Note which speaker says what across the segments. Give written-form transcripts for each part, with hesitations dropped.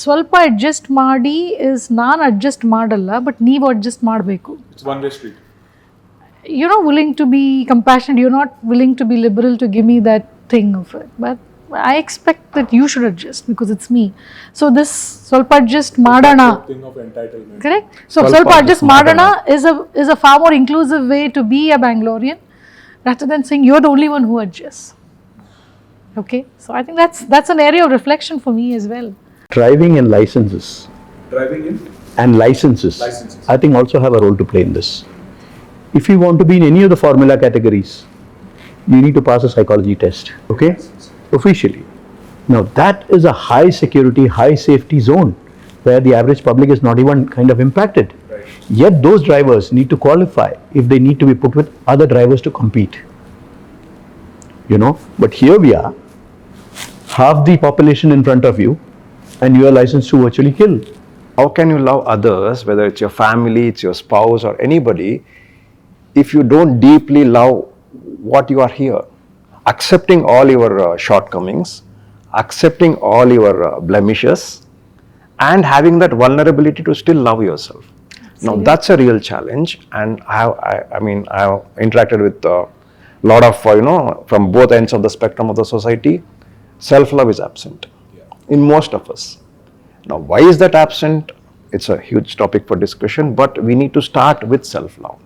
Speaker 1: ಸ್ವಲ್ಪ ಅಡ್ಜಸ್ಟ್ ಮಾಡಿ ಇಸ್ ನಾನು ಅಡ್ಜಸ್ಟ್ ಮಾಡಲ್ಲ, ಬಟ್ ನೀವು ಅಡ್ಜಸ್ಟ್ ಮಾಡಬೇಕು.
Speaker 2: It's one way street.
Speaker 1: You're not willing to be compassionate, you're not willing to be liberal to give me that thing of it. But I expect that you should adjust because it's me. So this ಸ್ವಲ್ಪ adjust ಮಾಡೋಣ.
Speaker 2: Thing of entitlement.
Speaker 1: Correct? So ಸ್ವಲ್ಪ adjust ಮಾಡೋಣ is a far more inclusive way to be a Bangalorean rather than saying you're the only one who adjusts. Okay? So I think that's an area of reflection for me as well.
Speaker 3: Driving and licenses.
Speaker 2: Driving in?
Speaker 3: And licenses.
Speaker 2: Licenses.
Speaker 3: I think also have a role to play in this. If you want to be in any of the formula categories, you need to pass a psychology test, okay? Officially. Now that is a high security, high safety zone where the average public is not even kind of impacted.
Speaker 2: Right.
Speaker 3: Yet those drivers need to qualify if they need to be put with other drivers to compete. You know, but here we are, half the population in front of you, and you are licensed to virtually kill.
Speaker 4: How can you love others, whether it's your family, it's your spouse or anybody, if you don't deeply love what you are here? Accepting all your shortcomings, accepting all your blemishes, and having that vulnerability to still love yourself. Now that's a real challenge, and I mean I have interacted with a lot of from both ends of the spectrum of the society. Self-love is absent in most of us. Now why is that absent? It's a huge topic for discussion, but we need to start with self-love.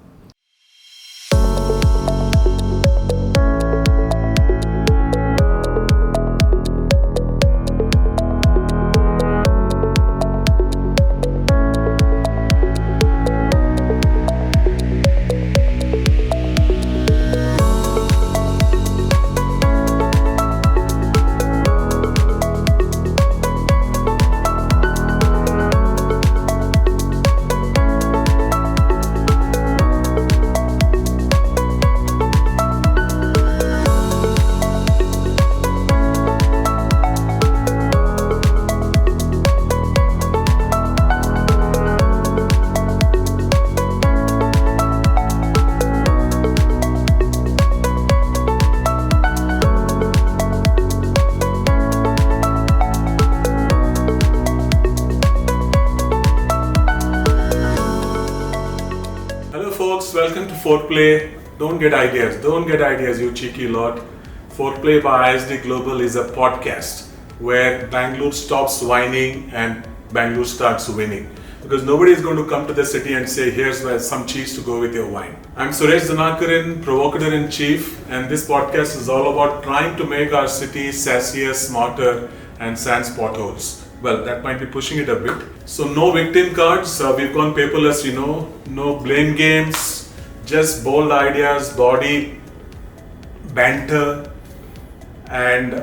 Speaker 2: Welcome to FourPlay. Don't get ideas, you cheeky lot. FourPlay by ISD Global is a podcast where Bangalore stops whining and Bangalore starts winning. Because nobody is going to come to the city and say, here's some cheese to go with your wine. I'm Suresh Dhanakaran, provocateur-in-chief, and this podcast is all about trying to make our city sassier, smarter, and sans potholes. Well, that might be pushing it a bit. So no victim cards, we've gone paperless, no blame games, just bold ideas, body, banter, and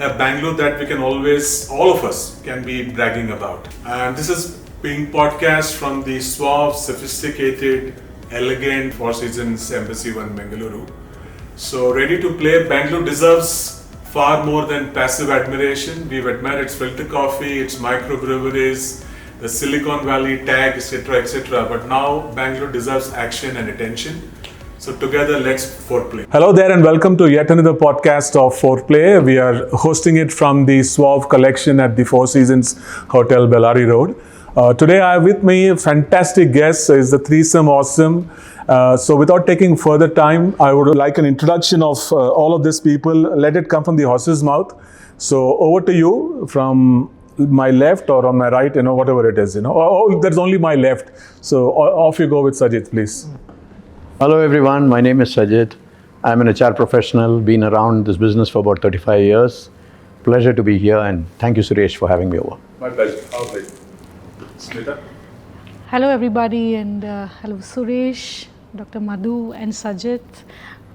Speaker 2: a Bangalore that we can always, all of us can be bragging about. And this is being podcast from the suave, sophisticated, elegant Four Seasons Embassy 1 Bengaluru. So ready to play. Bangalore deserves far more than passive admiration. We've admired its filter coffee, its microbreweries, the Silicon Valley tag, etc., etc. But now Bangalore deserves action and attention. So together, let's FourPlay. Hello there and welcome to yet another podcast of FourPlay. We are hosting it from the Suave Collection at the Four Seasons Hotel, Bellary Road. Today I have with me a fantastic guest. Is the threesome awesome? So without taking further time, I would like an introduction of all of these people. Let it come from the horse's mouth. So over to you from my left or on my right, whatever it is, Oh, there's only my left. So off you go with Sajit, please.
Speaker 3: Hello everyone, my name is Sajit. I'm an HR professional, been around this business for about 35 years. Pleasure to be here and thank you Suresh for having me over.
Speaker 2: My pleasure. Our pleasure. Smitha?
Speaker 1: Hello everybody and hello Suresh, Dr. Madhu and Sajit.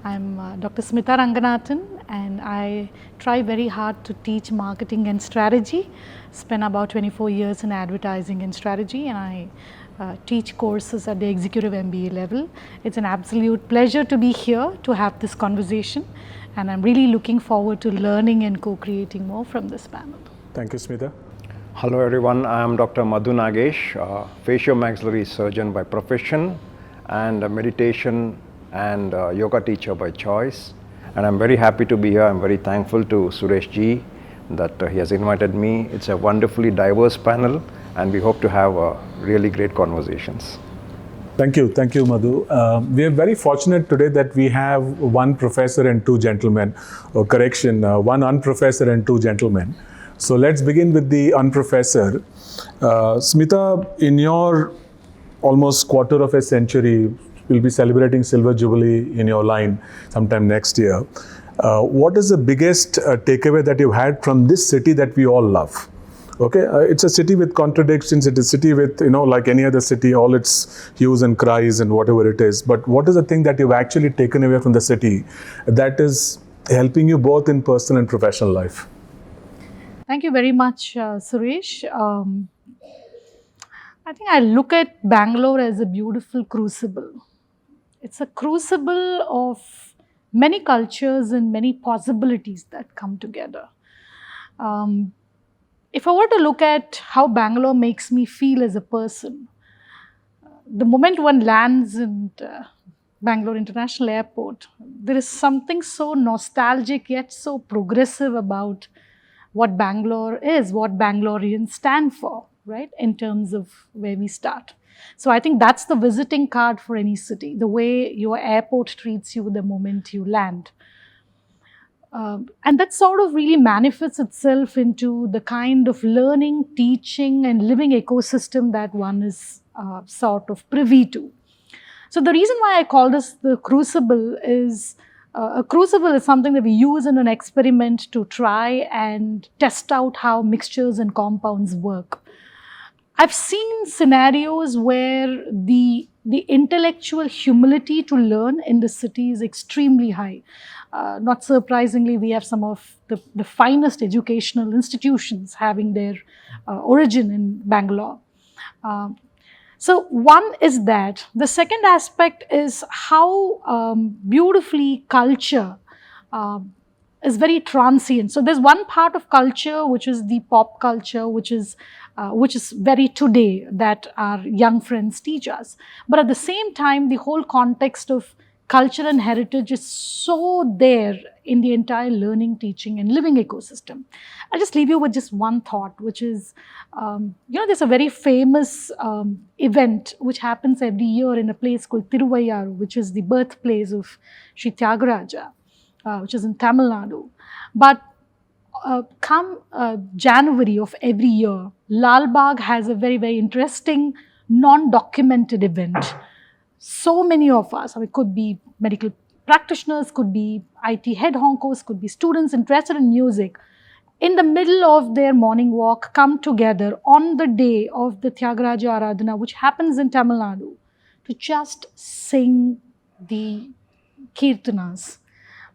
Speaker 1: I'm Dr. Smitha Ranganathan and I try very hard to teach marketing and strategy. Spent about 24 years in advertising and strategy, and I teach courses at the executive MBA level. It's an absolute pleasure to be here to have this conversation, and I'm really looking forward to learning and co-creating more from this panel.
Speaker 2: Thank you, Smitha.
Speaker 4: Hello everyone, I am Dr. Madhu Nagesh, facial-maxillary surgeon by profession and a meditation and yoga teacher by choice. And I'm very happy to be here. I'm very thankful to Suresh ji that he has invited me. It's a wonderfully diverse panel, and we hope to have really great conversations.
Speaker 2: Thank you, Madhu. We are very fortunate today that we have one professor and two gentlemen, or correction, one unprofessor and two gentlemen. So let's begin with the unprofessor. Smitha, in your almost quarter of a century, we'll be celebrating Silver Jubilee in your line sometime next year. What is the biggest takeaway that you've had from this city that we all love? Okay, it's a city with contradictions. It's a city with, like any other city, all its hues and cries and whatever it is. But what is the thing that you've actually taken away from the city that is helping you both in personal and professional life?
Speaker 1: Thank you very much, Suresh. I think I look at Bangalore as a beautiful crucible. It's a crucible of many cultures and many possibilities that come together. If I were to look at how Bangalore makes me feel as a person, the moment one lands in Bangalore International Airport, there is something so nostalgic yet so progressive about what Bangalore is, what Bangaloreans stand for, right, in terms of where we start. So I think that's the visiting card for any city, the way your airport treats you the moment you land. And that sort of really manifests itself into the kind of learning, teaching, and living ecosystem that one is sort of privy to. So the reason why I call this the crucible is, a crucible is something that we use in an experiment to try and test out how mixtures and compounds work. I've seen scenarios where the intellectual humility to learn in the city is extremely high. Not surprisingly, we have some of the finest educational institutions having their origin in Bangalore. So one is that. The second aspect is how beautifully culture is very transient. So there's one part of culture which is the pop culture, which is very today, that our young friends teach us. But at the same time, the whole context of culture and heritage is so there in the entire learning, teaching, and living ecosystem. I'll just leave you with just one thought, which is, there's a very famous event which happens every year in a place called Tiruvayyaru, which is the birthplace of Sri Tyagaraja, which is in Tamil Nadu. But come January of every year, Lal Bagh has a very, very interesting non-documented event. So many of us, it could be medical practitioners, could be IT head honkos, could be students interested in music, in the middle of their morning walk, come together on the day of the Tyagaraja Aradhana, which happens in Tamil Nadu, to just sing the kirtanas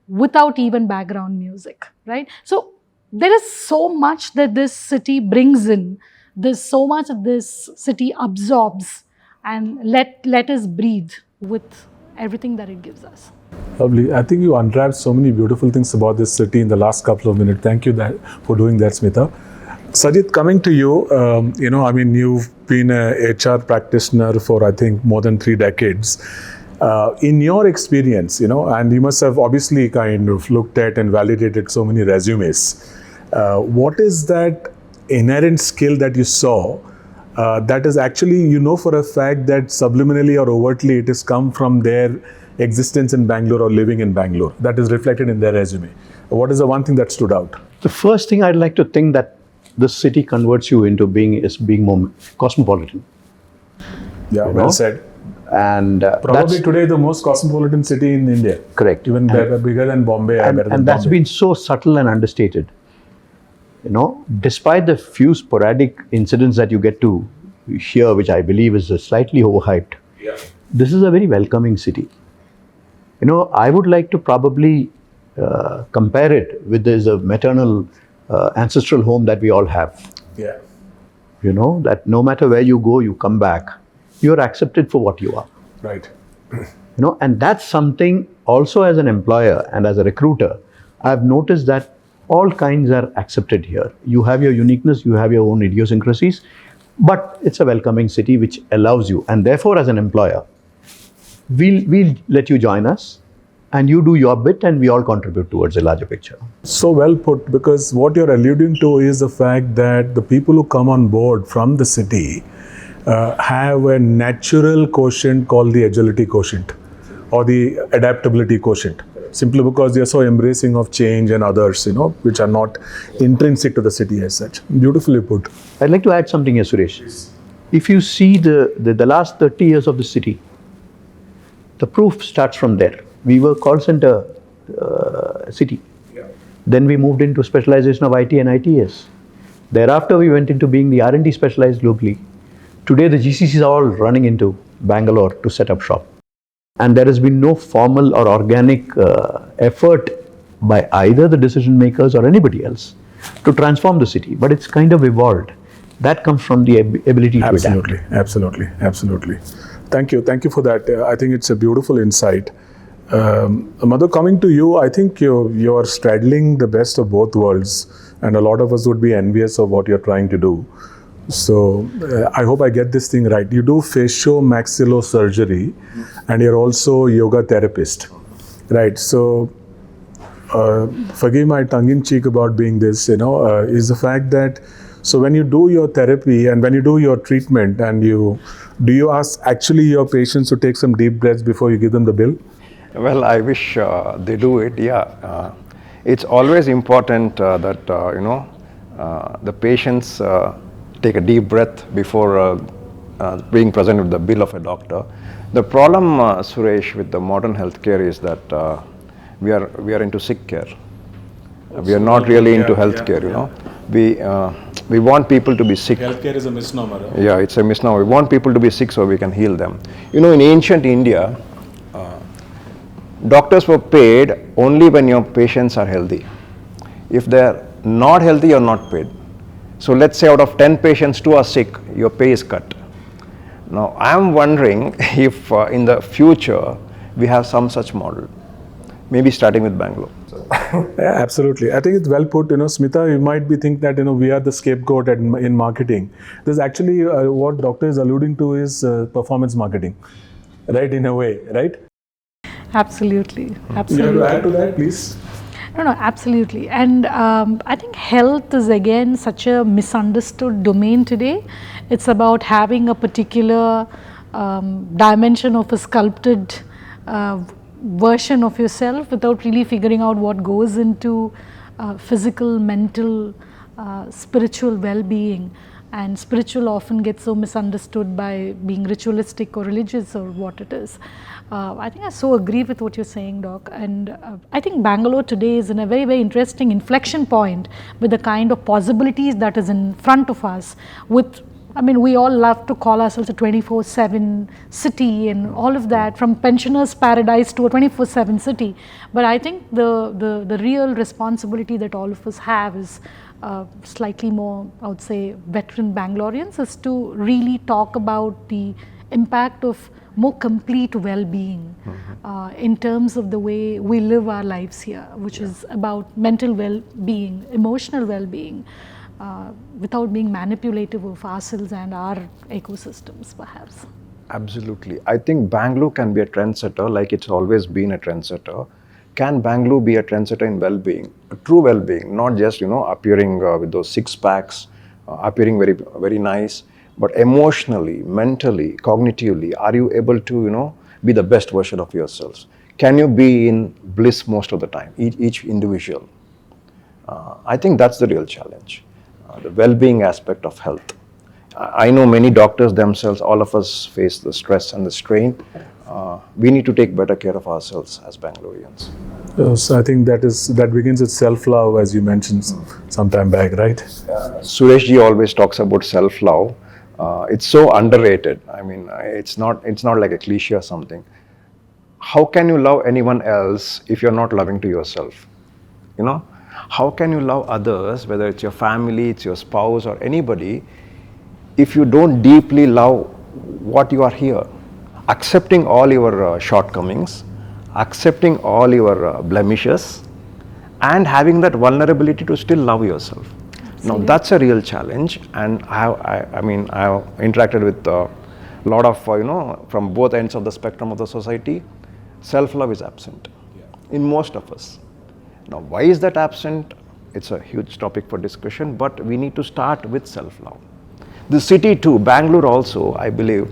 Speaker 1: without even background music, right? So there is so much that this city brings in, there's so much that this city absorbs, and let us breathe with everything that it gives us.
Speaker 2: Lovely. I think you unwrapped so many beautiful things about this city in the last couple of minutes. Thank you for doing that, Smitha. Sajit, coming to you, you've been a HR practitioner for, I think, more than 3 decades. In your experience, and you must have obviously kind of looked at and validated so many resumes. What is that inherent skill that you saw that is actually, for a fact that subliminally or overtly it has come from their existence in Bangalore or living in Bangalore, that is reflected in their resume? What is the one thing that stood out?
Speaker 3: The first thing I'd like to think that this city converts you into being more cosmopolitan.
Speaker 2: Yeah, well said.
Speaker 3: And
Speaker 2: probably today the most cosmopolitan city in India.
Speaker 3: Correct.
Speaker 2: Even bigger than Bombay.
Speaker 3: And that's been so subtle and understated. Despite the few sporadic incidents that you get to hear, which I believe is slightly overhyped, this is a very welcoming city. I would like to probably compare it with a maternal ancestral home that we all have.
Speaker 2: Yeah.
Speaker 3: That no matter where you go, you come back, you're accepted for what you are.
Speaker 2: Right.
Speaker 3: And that's something also as an employer and as a recruiter, I've noticed that all kinds are accepted here. You have your uniqueness, you have your own idiosyncrasies, but it's a welcoming city which allows you. And therefore, as an employer, we'll let you join us. and you do your bit, and we all contribute towards a larger picture.
Speaker 2: So well put, because what you're alluding to is the fact that the people who come on board from the city have a natural quotient called the agility quotient or the adaptability quotient, simply because they are so embracing of change and others, which are not intrinsic to the city as such. Beautifully put.
Speaker 3: I'd like to add something here, Suresh. If you see the last 30 years of the city, the proof starts from there. We were call center city. Yeah. Then we moved into specialization of IT and ITS. Thereafter, we went into being the R&D specialized globally. Today, the GCCs are all running into Bangalore to set up shop. And there has been no formal or organic effort by either the decision makers or anybody else to transform the city. But it's kind of evolved. That comes from the ability to adapt.
Speaker 2: Absolutely. Thank you for that. I think it's a beautiful insight. Madhu, coming to you, I think you're straddling the best of both worlds, and a lot of us would be envious of what you're trying to do. So I hope I get this thing right. You do facial-maxillosurgery, and you're also yoga therapist, right? So forgive my tongue-in-cheek about being this, is the fact that so when you do your therapy and when you do your treatment, and do you ask actually your patients to take some deep breaths before you give them the bill?
Speaker 4: Well, I wish they do it, yeah. It's always important that, the patients take a deep breath before being present with the bill of a doctor. The problem, Suresh, with the modern healthcare is that we are into sick care. We are not really into healthcare, We want people to be sick.
Speaker 2: Healthcare is a misnomer. Right?
Speaker 4: Yeah, it's a misnomer. We want people to be sick so we can heal them. In ancient India, doctors were paid only when your patients are healthy. If they're not healthy, you're not paid. So let's say out of 10 patients, 2 are sick, your pay is cut. Now, I'm wondering if in the future we have some such model, maybe starting with Bangalore.
Speaker 2: Yeah, absolutely. I think it's well put. Smitha, you might be think that we are the scapegoat in marketing. There's actually what doctor is alluding to is performance marketing, right? In a way, right?
Speaker 1: Absolutely.
Speaker 2: You have to add to that, please.
Speaker 1: No, absolutely. And I think health is again such a misunderstood domain today. It's about having a particular dimension of a sculpted version of yourself without really figuring out what goes into physical, mental, spiritual well-being. And spiritual often gets so misunderstood by being ritualistic or religious or what it is. I think I so agree with what you're saying, Doc. And I think Bangalore today is in a very, very interesting inflection point with the kind of possibilities that is in front of us with, we all love to call ourselves a 24/7 city and all of that, from pensioners' paradise to a 24/7 city. But I think the real responsibility that all of us have is slightly more, I would say, veteran Bangaloreans, is to really talk about the impact of more complete well-being in terms of the way we live our lives here, which is about mental well-being, emotional well-being, without being manipulative of ourselves and our ecosystems, perhaps.
Speaker 4: Absolutely. I think Bangalore can be a trendsetter, like it's always been a trendsetter. Can Bangalore be a trendsetter in well-being, a true well-being, not just appearing with those six packs, appearing very, very nice, but emotionally, mentally, cognitively, are you able to be the best version of yourselves? Can you be in bliss most of the time, each individual? I think that's the real challenge, the well-being aspect of health. I know many doctors themselves, all of us face the stress and the strain. We need to take better care of ourselves as Bangaloreans.
Speaker 2: So I think that begins with self-love, as you mentioned some time back, right?
Speaker 4: Suresh ji always talks about self-love. It's so underrated. It's not like a cliche or something. How can you love anyone else if you're not loving to yourself? How can you love others, whether it's your family, it's your spouse or anybody, if you don't deeply love what you are here? Accepting all your shortcomings, accepting all your blemishes, and having that vulnerability to still love yourself. Absolutely. Now that's a real challenge, and I have interacted with a lot of from both ends of the spectrum of the society. Self-love is absent.
Speaker 2: Yeah.
Speaker 4: in most of us. Now, why is that absent? It's a huge topic for discussion, but we need to start with self-love. The city too, Bangalore also, I believe,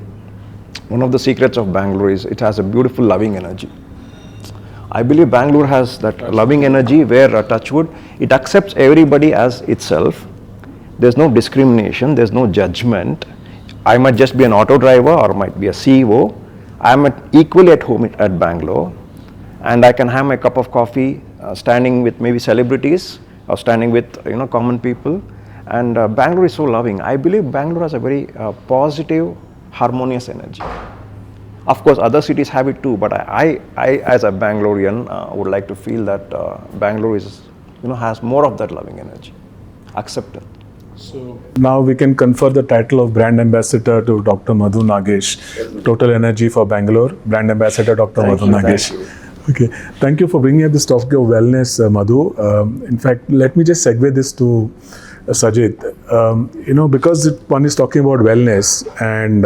Speaker 4: one of the secrets of Bangalore is it has a beautiful loving energy. I believe Bangalore has that loving energy where, touchwood, it accepts everybody as itself. There's no discrimination, there's no judgment. I might just be an auto driver or might be a CEO. I'm equally at home at Bangalore, and I can have my cup of coffee standing with maybe celebrities or standing with common people. And Bangalore is so loving. I believe Bangalore has a very positive, harmonious energy. Of course, other cities have it too, but I as a Bangalorean, would like to feel that Bangalore is, has more of that loving energy, acceptance.
Speaker 2: So now we can confer the title of brand ambassador to Dr. Madhu Nagesh. Total energy for Bangalore, brand ambassador Dr. Madhu Nagesh. Okay, thank you for bringing up this topic of wellness, Madhu. In fact, let me just segue this to Sajit. Because one is talking about wellness and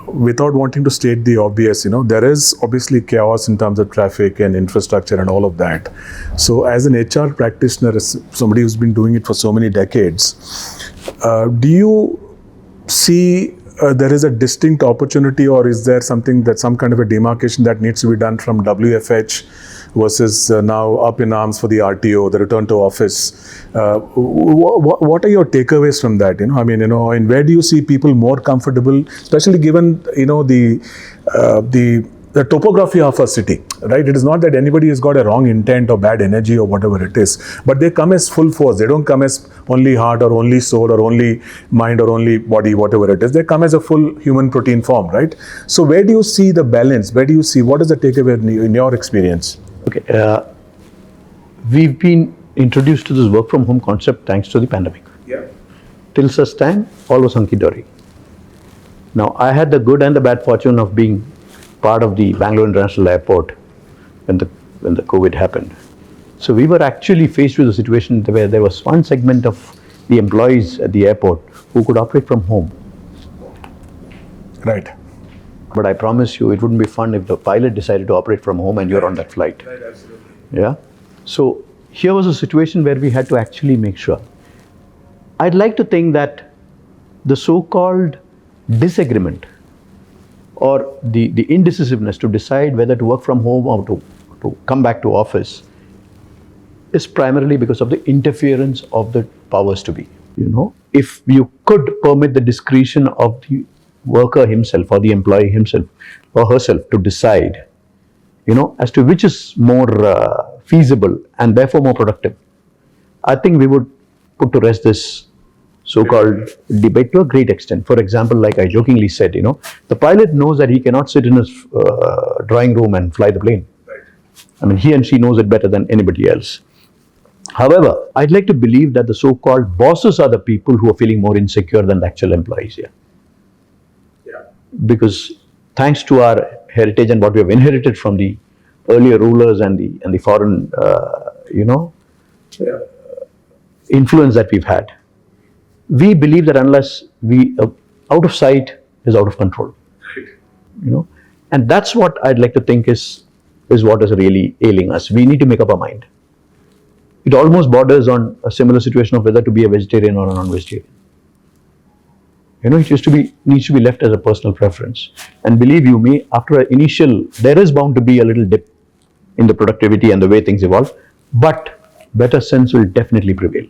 Speaker 2: without wanting to state the obvious, there is obviously chaos in terms of traffic and infrastructure and all of that. So as an HR practitioner, as somebody who's been doing it for so many decades, do you see there is a distinct opportunity, or is there some kind of a demarcation that needs to be done from WFH versus now up in arms for the RTO, the return to office? What are your takeaways from that? And where do you see people more comfortable, especially given the topography of a city, right? It is not that anybody has got a wrong intent or bad energy or whatever it is, but they come as full force. They don't come as only heart or only soul or only mind or only body, whatever it is. They come as a full human protein form, right? So where do you see the balance? What is the takeaway in your experience?
Speaker 3: Okay, we've been introduced to this work from home concept thanks to the pandemic.
Speaker 2: Yeah.
Speaker 3: Till such time, all was hunky-dory. Now, I had the good and the bad fortune of being part of the Bangalore International Airport when the COVID happened. So we were actually faced with a situation where there was one segment of the employees at the airport who could operate from home.
Speaker 2: Right.
Speaker 3: But I promise you, it wouldn't be fun if the pilot decided to operate from home and you're on that flight.
Speaker 2: Right, absolutely.
Speaker 3: Yeah. So here was a situation where we had to actually make sure. I'd like to think that the so-called disagreement or the indecisiveness to decide whether to work from home or to come back to office is primarily because of the interference of the powers to be. If you could permit the discretion of the worker himself or the employee himself or herself to decide, as to which is more feasible and therefore more productive, I think we would put to rest this so-called debate to a great extent. For example, like I jokingly said, the pilot knows that he cannot sit in his drawing room and fly the plane.
Speaker 2: Right.
Speaker 3: I mean, he and she knows it better than anybody else. However, I'd like to believe that the so-called bosses are the people who are feeling more insecure than the actual employees here.
Speaker 2: Yeah.
Speaker 3: Because thanks to our heritage and what we have inherited from the earlier rulers and the foreign, influence that we've had, we believe that unless we out of sight is out of control.
Speaker 2: Right.
Speaker 3: And that's what I'd like to think is what is really ailing us. We need to make up our mind. It almost borders on a similar situation of whether to be a vegetarian or a non-vegetarian. It needs to be left as a personal preference. And believe you me, after an initial, there is bound to be a little dip in the productivity and the way things evolve, but better sense will definitely prevail.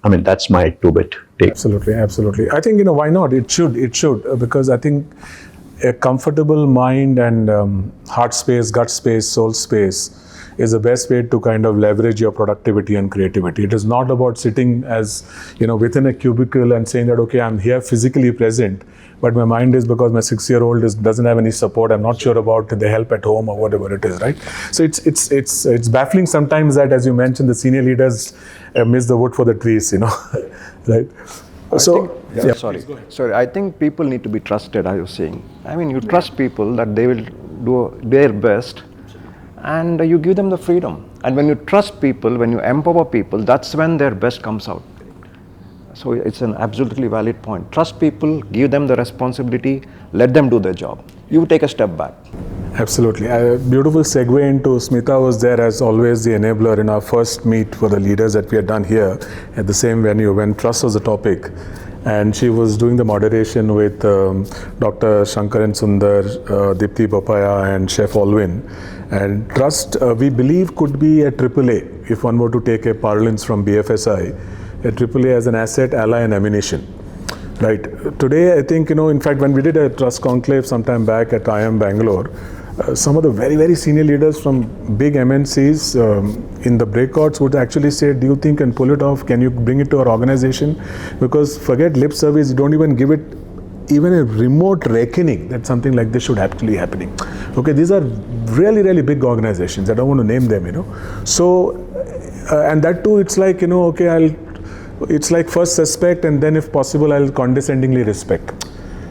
Speaker 3: I mean, that's my two-bit take.
Speaker 2: Absolutely, absolutely. I think, why not? It should, because I think a comfortable mind and heart space, gut space, soul space is the best way to kind of leverage your productivity and creativity. It is not about sitting as, within a cubicle and saying that, okay, I'm here physically present, but my mind is, because my 6-year-old doesn't have any support, I'm not sure about the help at home or whatever it is, right? So it's baffling sometimes that, as you mentioned, the senior leaders miss the wood for the trees, right?
Speaker 4: Sorry. I think people need to be trusted, I was saying. I mean, you trust people that they will do their best, and you give them the freedom. And when you trust people, when you empower people, that's when their best comes out. So it's an absolutely valid point. Trust people, give them the responsibility, let them do their job. You take a step back.
Speaker 2: Absolutely. A beautiful segue into Smitha was there as always the enabler in our first meet for the leaders that we had done here at the same venue when trust was the topic. And she was doing the moderation with Dr. Shankaran Sundar, Dipti Bapaya and Chef Alwyn. And trust, we believe, could be a AAA, if one were to take a parlance from BFSI, a AAA as an asset, ally and ammunition. Right. Today, I think, in fact, when we did a trust conclave sometime back at IIM Bangalore, some of the very, very senior leaders from big MNCs in the breakouts would actually say, do you think and pull it off? Can you bring it to our organization? Because forget lip service, you don't even give it even a remote reckoning that something like this should actually happening. Okay, these are really, really big organizations. I don't want to name them, So, and that too, it's like, okay, it's like first suspect and then if possible, I'll condescendingly respect.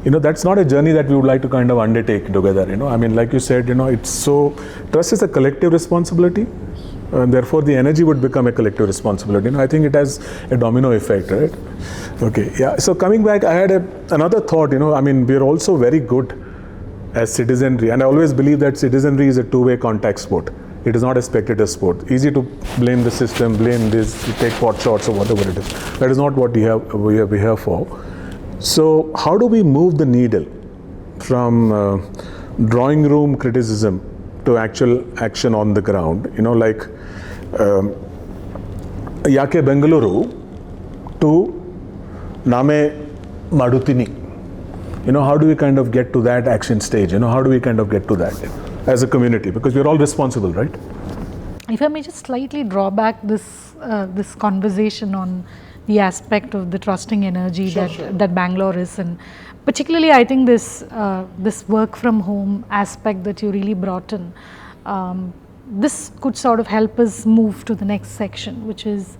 Speaker 2: That's not a journey that we would like to kind of undertake together, I mean, like you said, it's so, trust is a collective responsibility, and therefore the energy would become a collective responsibility. I think it has a domino effect, right? Okay, yeah. So coming back, I had another thought, I mean, we're also very good as citizenry, and I always believe that citizenry is a two-way contact sport. It is not a spectator sport. Easy to blame the system, blame this, take pot shots or whatever it is. That is not what we are here for. So how do we move the needle from drawing room criticism to actual action on the ground? Like Yake Bengaluru to Name Madutini. How do we kind of get to that action stage? How do we kind of get to that as a community? Because we're all responsible, right?
Speaker 1: If I may just slightly draw back this conversation on the aspect of the trusting energy that Bangalore is, and particularly I think this work from home aspect that you really brought in, this could sort of help us move to the next section, which is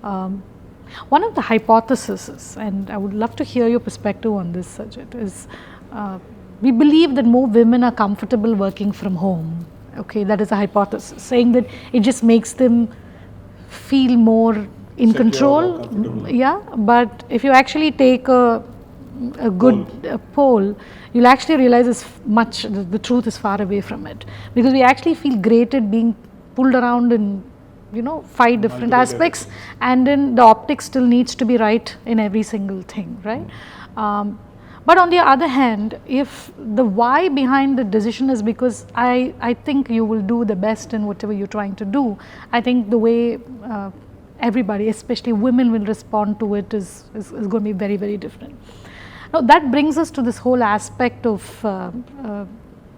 Speaker 1: one of the hypotheses, and I would love to hear your perspective on this, Sajit, is we believe that more women are comfortable working from home. Okay, that is a hypothesis, saying that it just makes them feel more in control, yeah. But if you actually take a good poll, you'll actually realize the truth is far away from it, because we actually feel great at being pulled around in 5 different aspects, and then the optics still needs to be right in every single thing, right? But on the other hand, if the why behind the decision is because I think you will do the best in whatever you're trying to do, I think the way everybody, especially women, will respond to it is going to be very, very different. Now that brings us to this whole aspect of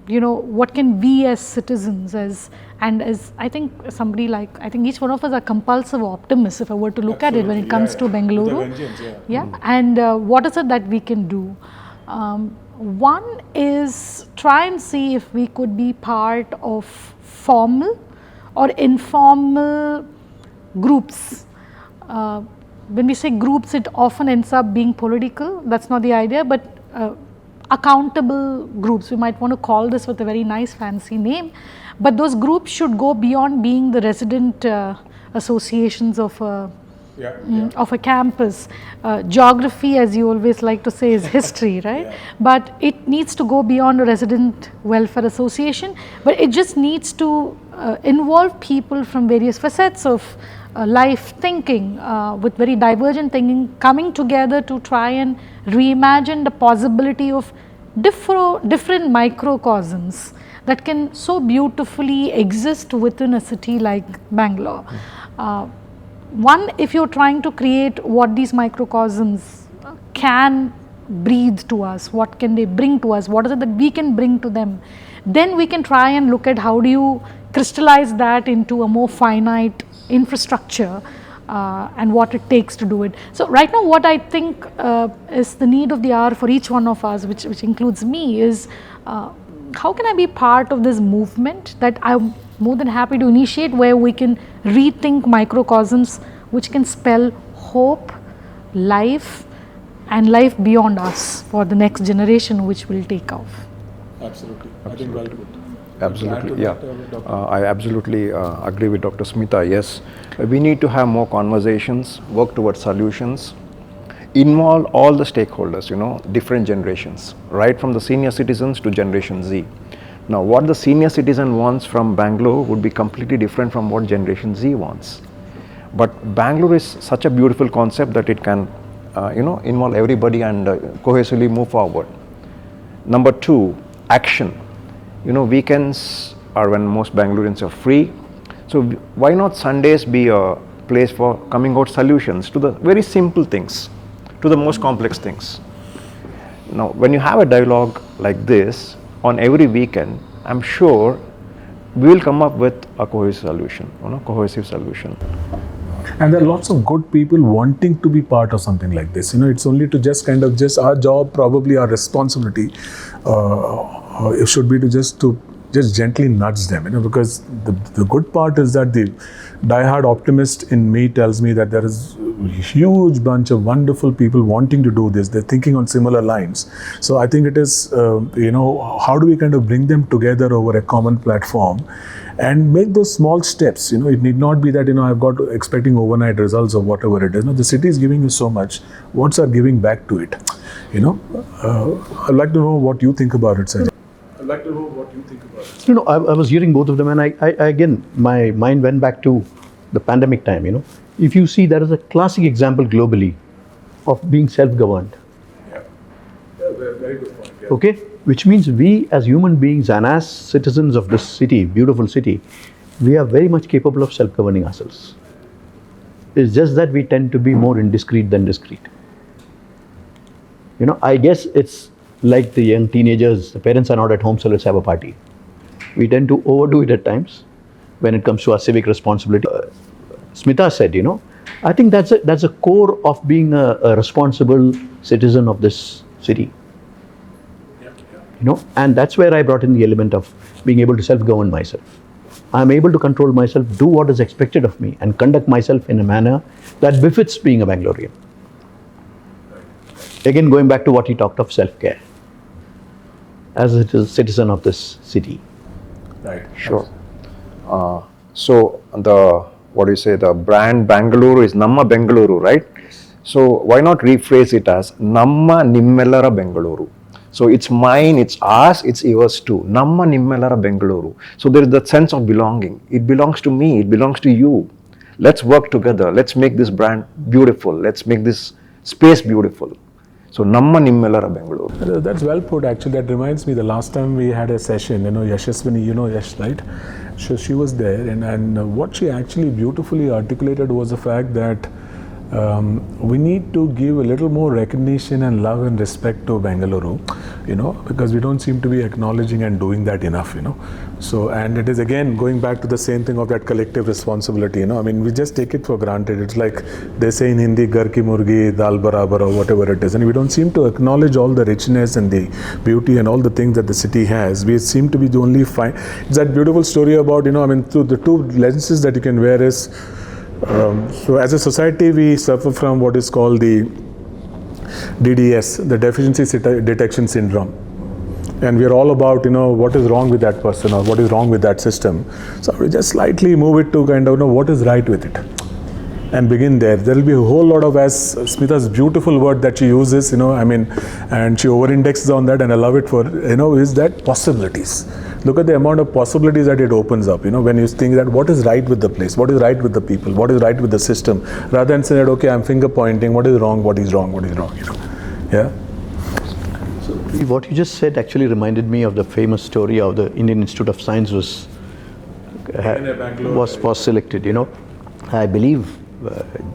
Speaker 1: what can we as citizens, as I think somebody like, I think each one of us are compulsive optimists if I were to look at it when it comes to Bengaluru. And what is it that we can do? One is try and see if we could be part of formal or informal groups. When we say groups, it often ends up being political. That's not the idea, but accountable groups. We might want to call this with a very nice fancy name, but those groups should go beyond being the resident associations of a campus. Geography, as you always like to say, is history, right? But it needs to go beyond a resident welfare association, but it just needs to involve people from various facets of life thinking, with very divergent thinking, coming together to try and reimagine the possibility of different microcosms that can so beautifully exist within a city like Bangalore. One, if you're trying to create what these microcosms can breathe to us, what can they bring to us, what is it that we can bring to them, then we can try and look at how do you crystallize that into a more finite infrastructure and what it takes to do it. So right now what I think is the need of the hour for each one of us, which includes me, is how can I be part of this movement that I'm more than happy to initiate, where we can rethink microcosms which can spell hope, life and life beyond us for the next generation which will take off.
Speaker 2: Absolutely. I think well put.
Speaker 4: Absolutely, yeah. I absolutely agree with Dr. Smitha. Yes, we need to have more conversations, work towards solutions, involve all the stakeholders, different generations, right from the senior citizens to Generation Z. Now, what the senior citizen wants from Bangalore would be completely different from what Generation Z wants. But Bangalore is such a beautiful concept that it can, involve everybody and cohesively move forward. Number two, action. Weekends are when most Bangaloreans are free. So why not Sundays be a place for coming out solutions to the very simple things, to the most complex things. Now, when you have a dialogue like this on every weekend, I'm sure we will come up with a cohesive solution.
Speaker 5: And there are lots of good people wanting to be part of something like this. It's only to just our job, probably our responsibility, it should be to just gently nudge them, because the good part is that the diehard optimist in me tells me that there is a huge bunch of wonderful people wanting to do this. They're thinking on similar lines. So I think it is, how do we kind of bring them together over a common platform and make those small steps. It need not be that, I've got expecting overnight results or whatever it is. The city is giving you so much. What's our giving back to it? I'd like to know what you think about it, Sajit. I'd like to know what you think about it.
Speaker 3: I was hearing both of them, and I again, my mind went back to the pandemic time. If you see, there is a classic example globally of being self-governed.
Speaker 5: Yeah, very good point. Yeah.
Speaker 3: Okay, which means we as human beings and as citizens of this city, beautiful city, we are very much capable of self-governing ourselves. It's just that we tend to be more indiscreet than discreet. I guess it's like the young teenagers, the parents are not at home, so let's have a party. We tend to overdo it at times when it comes to our civic responsibility. Smitha said, I think that's a core of being a responsible citizen of this city. And that's where I brought in the element of being able to self-govern myself. I'm able to control myself, do what is expected of me, and conduct myself in a manner that befits being a Bangalorean. Again, going back to what he talked of self-care as a citizen of this city.
Speaker 5: Right.
Speaker 4: Sure. So the brand Bangalore is Namma Bengaluru, right? So why not rephrase it as Namma Nimmellara Bengaluru? So it's mine, it's ours, it's yours too. Namma Nimmellara Bengaluru. So there is that sense of belonging. It belongs to me, it belongs to you. Let's work together. Let's make this brand beautiful. Let's make this space beautiful. So Namma Nimmellara Bengaluru.
Speaker 5: That's well put, actually. That reminds me, the last time we had a session, Yashaswini, Yash, right? So she was there, and what she actually beautifully articulated was the fact that we need to give a little more recognition and love and respect to Bengaluru, because we don't seem to be acknowledging and doing that enough, So, and it is again going back to the same thing of that collective responsibility, we just take it for granted. It's like they say in Hindi, Ghar ki murgi, dal barabar, or whatever it is. And we don't seem to acknowledge all the richness and the beauty and all the things that the city has. We seem to be the only it's that beautiful story about, through the two lenses that you can wear is, so as a society, we suffer from what is called the DDS, the deficiency detection syndrome. And we are all about, what is wrong with that person or what is wrong with that system. So we just slightly move it to kind of know what is right with it and begin there. There will be a whole lot of, as Smitha's beautiful word that she uses, and she over-indexes on that, and I love it for, is that possibilities. Look at the amount of possibilities that it opens up, when you think that what is right with the place, what is right with the people, what is right with the system, rather than saying that, okay, I'm finger pointing, what is wrong, yeah.
Speaker 3: So what you just said actually reminded me of the famous story of the Indian Institute of Science was selected, I believe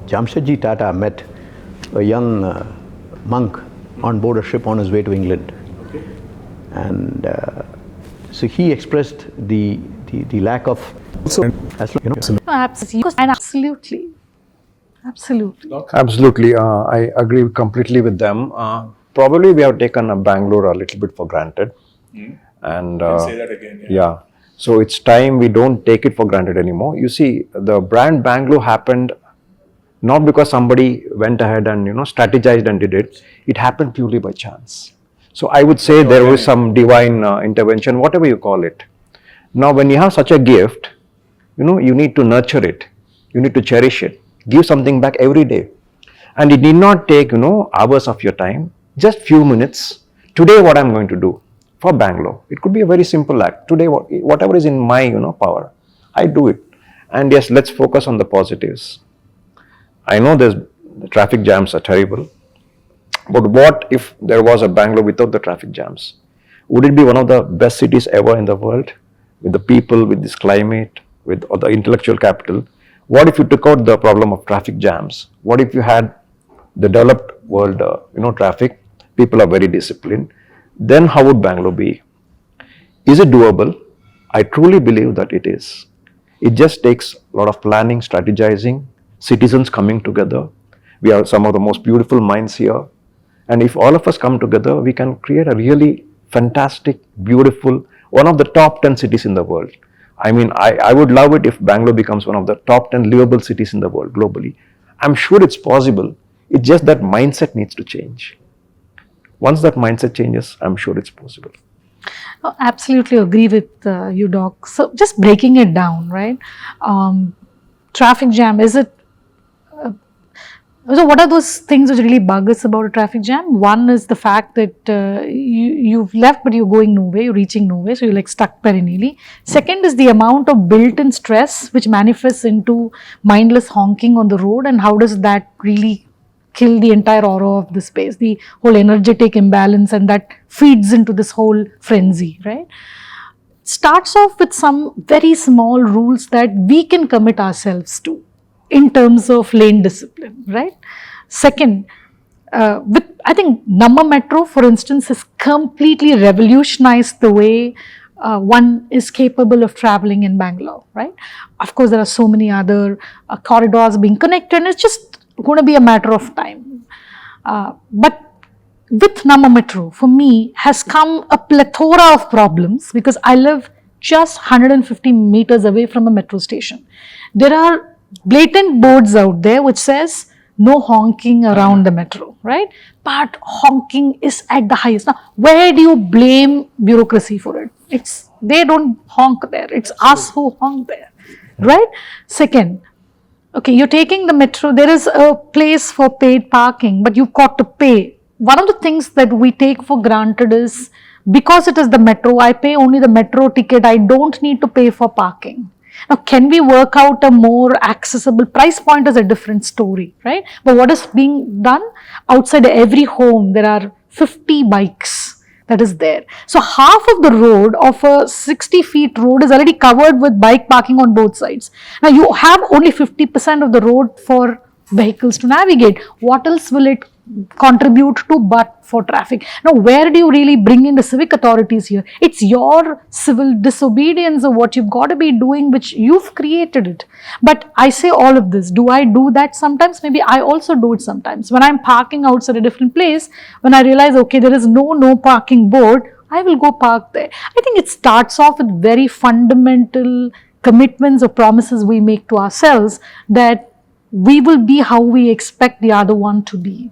Speaker 3: Jamshedji Tata met a young monk on board a ship on his way to England.
Speaker 5: Okay.
Speaker 3: And so he expressed the lack of
Speaker 1: Absolutely.
Speaker 4: I agree completely with them. Probably we have taken Bangalore a little bit for granted. And
Speaker 5: say that again.
Speaker 4: Yeah. So it's time we don't take it for granted anymore. You see, the brand Bangalore happened not because somebody went ahead and strategized and did it. It happened purely by chance. So I would say there was some divine intervention, whatever you call it. Now, when you have such a gift, you need to nurture it. You need to cherish it. Give something back every day. And it need not take, hours of your time. Just few minutes. Today, what I'm going to do? for Bangalore. It could be a very simple act. Today, whatever is in my power, I do it. And yes, let's focus on the positives. I know the traffic jams are terrible, but what if there was a Bangalore without the traffic jams? Would it be one of the best cities ever in the world? With the people, with this climate, with all the intellectual capital. What if you took out the problem of traffic jams? What if you had the developed world, traffic? People are very disciplined. Then how would Bangalore be? Is it doable? I truly believe that it is. It just takes a lot of planning, strategizing, citizens coming together. We are some of the most beautiful minds here. And if all of us come together, we can create a really fantastic, beautiful, one of the top 10 cities in the world. I mean, I would love it if Bangalore becomes one of the top 10 livable cities in the world globally. I'm sure it's possible. It's just that mindset needs to change. Once that mindset changes, I'm sure it's possible.
Speaker 1: Oh, absolutely agree with you, Doc. So just breaking it down, right? Traffic jam, is it? So what are those things which really bug us about a traffic jam? One is the fact that you've left but you're going nowhere, you're reaching nowhere, so you're like stuck perennially. Second is the amount of built-in stress which manifests into mindless honking on the road, and how does that really kill the entire aura of the space, the whole energetic imbalance, and that feeds into this whole frenzy, right? Starts off with some very small rules that we can commit ourselves to in terms of lane discipline, right? Second, I think Namma Metro, for instance, has completely revolutionized the way one is capable of traveling in Bangalore, right? Of course, there are so many other corridors being connected, and it's just going to be a matter of time. But with Namma Metro, for me, has come a plethora of problems because I live just 150 meters away from a metro station. There are blatant boards out there which says no honking around the metro, right? But honking is at the highest. Now, where do you blame bureaucracy for it? They don't honk there. It's us who honk there, right? Second, okay, you're taking the metro. There is a place for paid parking, but you've got to pay. One of the things that we take for granted is because it is the metro, I pay only the metro ticket. I don't need to pay for parking. Now, can we work out a more accessible price point is a different story, right? But what is being done? Outside every home, there are 50 bikes that is there. So, half of the road of a 60 feet road is already covered with bike parking on both sides. Now, you have only 50% of the road for vehicles to navigate. What else will it contribute to but for traffic? Now, where do you really bring in the civic authorities here? It's your civil disobedience of what you've got to be doing, which you've created it. But I say all of this. Do I do that sometimes? Maybe I also do it sometimes. When I'm parking outside a different place, when I realize, okay, there is no parking board, I will go park there. I think it starts off with very fundamental commitments or promises we make to ourselves that we will be how we expect the other one to be.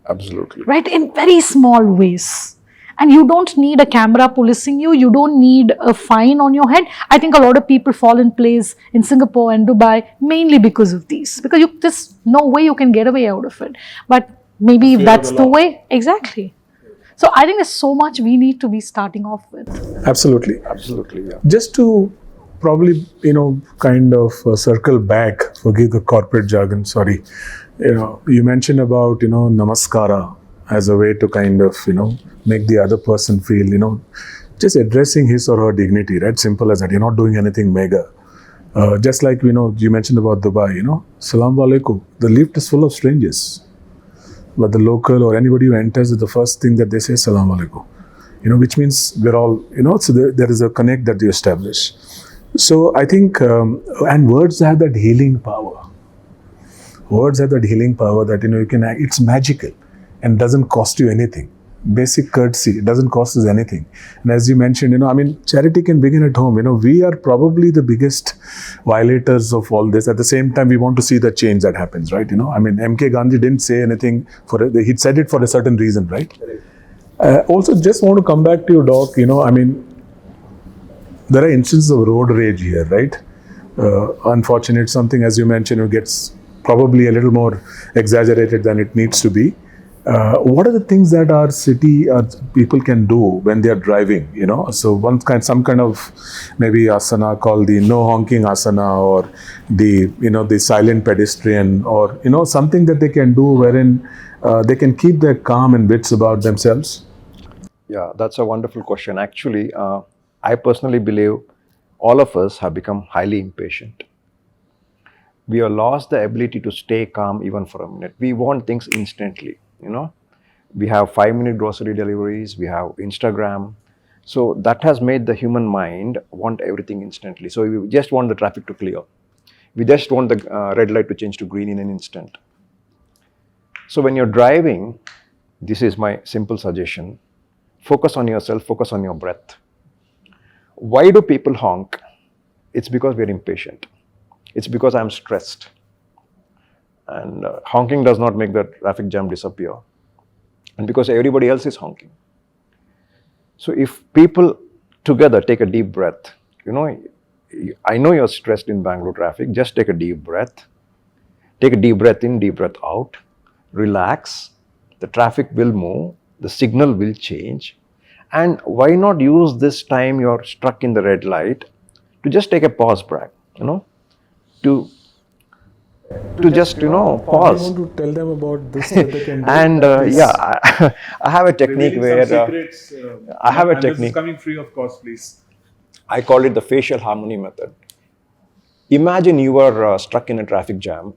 Speaker 4: Absolutely.
Speaker 1: Right? In very small ways. And you don't need a camera policing you. You don't need a fine on your head. I think a lot of people fall in place in Singapore and Dubai mainly because of these. Because there's no way you can get away out of it. But maybe that's the way. Exactly. So I think there's so much we need to be starting off with.
Speaker 5: Absolutely.
Speaker 4: Absolutely, yeah.
Speaker 5: Just to probably, kind of circle back, forgive the corporate jargon, sorry. You mentioned about, namaskara as a way to kind of, make the other person feel, just addressing his or her dignity, right? Simple as that. You're not doing anything mega. Just like, you mentioned about Dubai, Salaam Alaikum. The lift is full of strangers. But the local or anybody who enters, the first thing that they say is Salaam Alaikum. Which means we're all, so there is a connect that you establish. So I think, and words have that healing power. Words have that healing power that, you can, it's magical and doesn't cost you anything. Basic courtesy, it doesn't cost us anything. And as you mentioned, charity can begin at home. We are probably the biggest violators of all this. At the same time, we want to see the change that happens, right? MK Gandhi didn't say anything he said it for a certain reason, right? Also, just want to come back to you, Doc, there are instances of road rage here, right? Unfortunate, something, as you mentioned, gets probably a little more exaggerated than it needs to be. What are the things that our city people can do when they are driving? So some kind of maybe asana called the no honking asana, or the silent pedestrian, or something that they can do wherein they can keep their calm and wits about themselves.
Speaker 4: Yeah, that's a wonderful question. Actually, I personally believe all of us have become highly impatient. We have lost the ability to stay calm even for a minute. We want things instantly. We have 5-minute grocery deliveries, we have Instagram. So that has made the human mind want everything instantly. So we just want the traffic to clear. We just want the red light to change to green in an instant. So when you're driving, this is my simple suggestion. Focus on yourself, focus on your breath. Why do people honk? It's because we're impatient. It's because I'm stressed. And honking does not make the traffic jam disappear. And because everybody else is honking. So if people together take a deep breath, I know you're stressed in Bangalore traffic, just take a deep breath. Take a deep breath in, deep breath out. Relax. The traffic will move. The signal will change. And why not use this time you're stuck in the red light to just take a pause break, to just pause.
Speaker 5: I want to tell them about this that they can do.
Speaker 4: And I have a technique where I have a technique.
Speaker 2: This is coming free of cost, please.
Speaker 4: I call it the facial harmony method. Imagine you are stuck in a traffic jam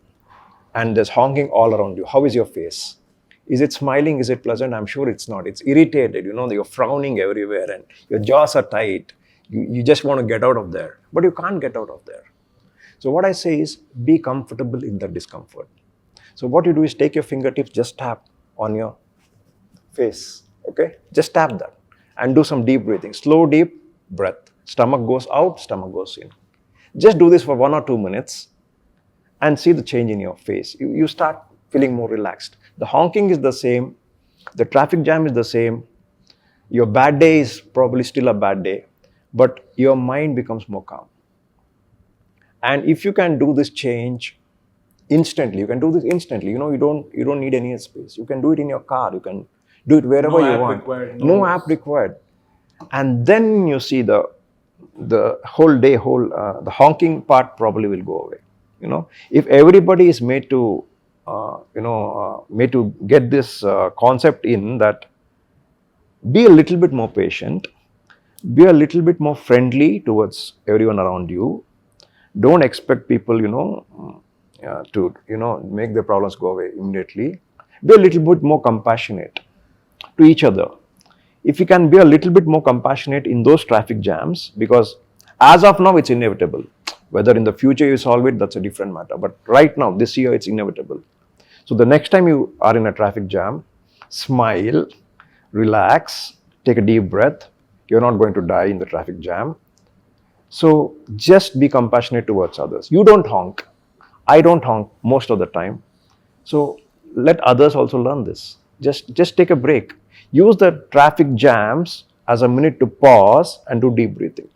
Speaker 4: and there's honking all around you. How is your face? Is it smiling? Is it pleasant? I'm sure it's not. It's irritated. You're frowning everywhere and your jaws are tight. You just want to get out of there, but you can't get out of there. So what I say is, be comfortable in the discomfort. So what you do is take your fingertips, just tap on your face, okay? Just tap that and do some deep breathing. Slow, deep breath. Stomach goes out, stomach goes in. Just do this for 1 or 2 minutes and see the change in your face. You start feeling more relaxed. The honking is the same. The traffic jam is the same. Your bad day is probably still a bad day, but your mind becomes more calm. And if you can do this change instantly, you can do this instantly. You don't need any space. You can do it in your car. You can do it wherever you want.
Speaker 2: Required,
Speaker 4: no app required. And then you see the whole day, the honking part probably will go away. If everybody is made to get this concept in, that be a little bit more patient, be a little bit more friendly towards everyone around you. Don't expect people, to, make their problems go away immediately. Be a little bit more compassionate to each other. If you can be a little bit more compassionate in those traffic jams, because as of now, it's inevitable. Whether in the future you solve it, that's a different matter. But right now, this year, it's inevitable. So the next time you are in a traffic jam, smile, relax, take a deep breath. You're not going to die in the traffic jam. So just be compassionate towards others. You don't honk. I don't honk most of the time. So let others also learn this. Just take a break. Use the traffic jams as a minute to pause and do deep breathing.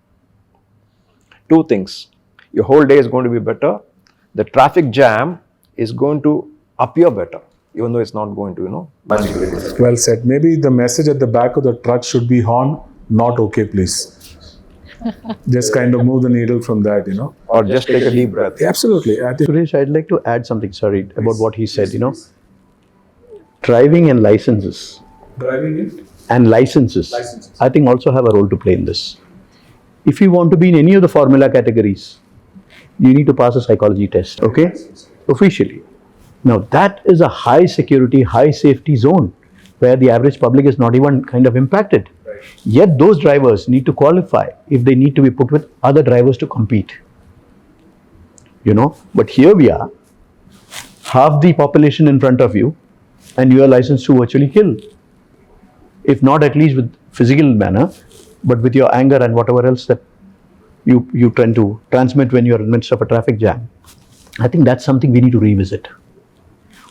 Speaker 4: 2 things. Your whole day is going to be better. The traffic jam is going to appear better, even though it's not going to, magically.
Speaker 5: Well said. Maybe the message at the back of the truck should be horn, not okay, please. Just kind of move the needle from that,
Speaker 4: Or just take a deep breath.
Speaker 5: Yeah, absolutely. I think
Speaker 3: Suresh, I'd like to add something, sorry, about what he said, Driving and licenses.
Speaker 2: Driving it.
Speaker 3: And licenses, I think also have a role to play in this. If you want to be in any of the formula categories, you need to pass a psychology test, okay? Officially. Now that is a high security, high safety zone where the average public is not even kind of impacted.
Speaker 2: Right.
Speaker 3: Yet those drivers need to qualify if they need to be put with other drivers to compete. But here we are, half the population in front of you, and you are licensed to virtually kill. If not at least with physical manner, but with your anger and whatever else that you tend to transmit when you are in the midst of a traffic jam. I think that's something we need to revisit.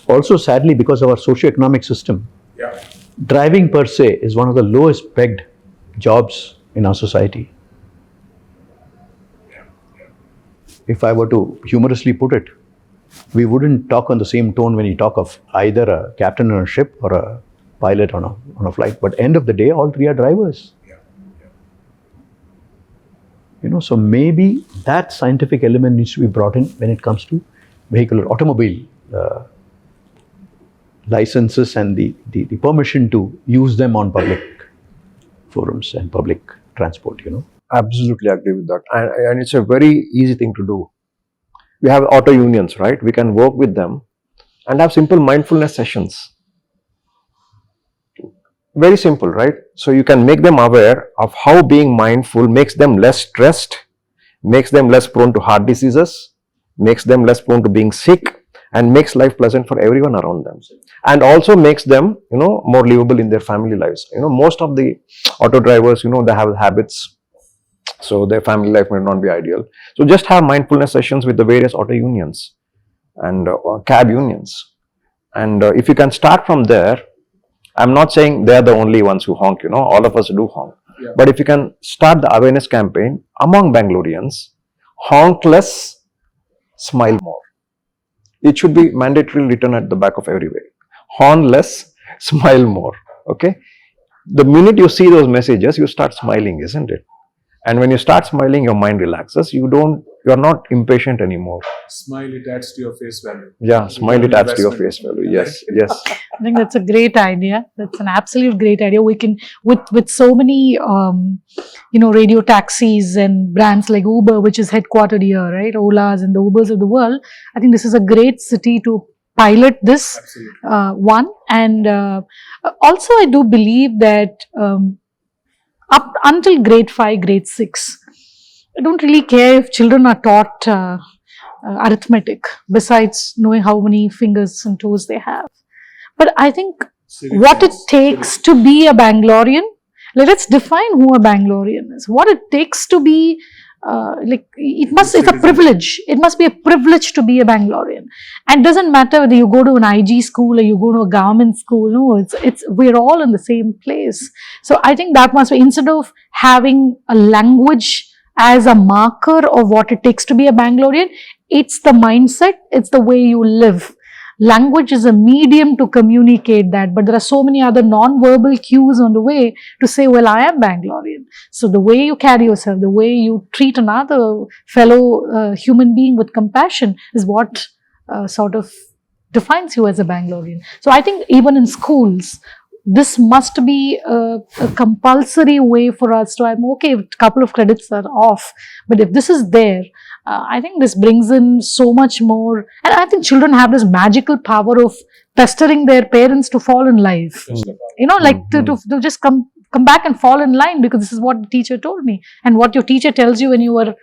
Speaker 3: Also, sadly, because of our socio-economic system, driving per se is one of the lowest pegged jobs in our society. If I were to humorously put it, we wouldn't talk on the same tone when you talk of either a captain on a ship or a pilot on a flight. But end of the day, all three are drivers. So maybe that scientific element needs to be brought in when it comes to vehicle or automobile licenses and the permission to use them on public forums and public transport,
Speaker 4: Absolutely agree with that. And it's a very easy thing to do. We have auto unions, right? We can work with them and have simple mindfulness sessions. Very simple, right? So you can make them aware of how being mindful makes them less stressed, makes them less prone to heart diseases, makes them less prone to being sick, and makes life pleasant for everyone around them. And also makes them, more livable in their family lives. Most of the auto drivers, they have habits, so their family life may not be ideal. So just have mindfulness sessions with the various auto unions and cab unions. And if you can start from there, I'm not saying they're the only ones who honk, all of us do honk. Yeah. But if you can start the awareness campaign among Bangaloreans, honk less, smile more. It should be mandatorily written at the back of every way. Horn less, smile more. Okay? The minute you see those messages, you start smiling, isn't it? And when you start smiling, your mind relaxes. You're not impatient anymore.
Speaker 2: Smile, it adds to your face value.
Speaker 4: Yeah, smile, it adds to your face value. Yes, yes.
Speaker 1: I think that's a great idea. That's an absolute great idea. We can, with so many, radio taxis and brands like Uber, which is headquartered here, right? Olas and the Ubers of the world. I think this is a great city to pilot this one. And also, I do believe that up until grade 5, grade 6, I don't really care if children are taught arithmetic, besides knowing how many fingers and toes they have. But I think what it takes to be a Bangalorean, let's define who a Bangalorean is. What it takes to be, it's a privilege. It must be a privilege to be a Bangalorean. And it doesn't matter whether you go to an IG school or you go to a government school. No, we're all in the same place. So I think that must be, instead of having a language as a marker of what it takes to be a Bangalorean, it's the mindset, it's the way you live. Language is a medium to communicate that, but there are so many other non-verbal cues on the way to say, well, I am Bangalorean. So the way you carry yourself, the way you treat another fellow human being with compassion is what sort of defines you as a Bangalorean. So I think even in schools, this must be a compulsory way for us to, I'm okay if a couple of credits are off, but if this is there, I think this brings in so much more. And I think children have this magical power of pestering their parents to fall in life. To just come back and fall in line because this is what the teacher told me. And what your teacher tells you when you were...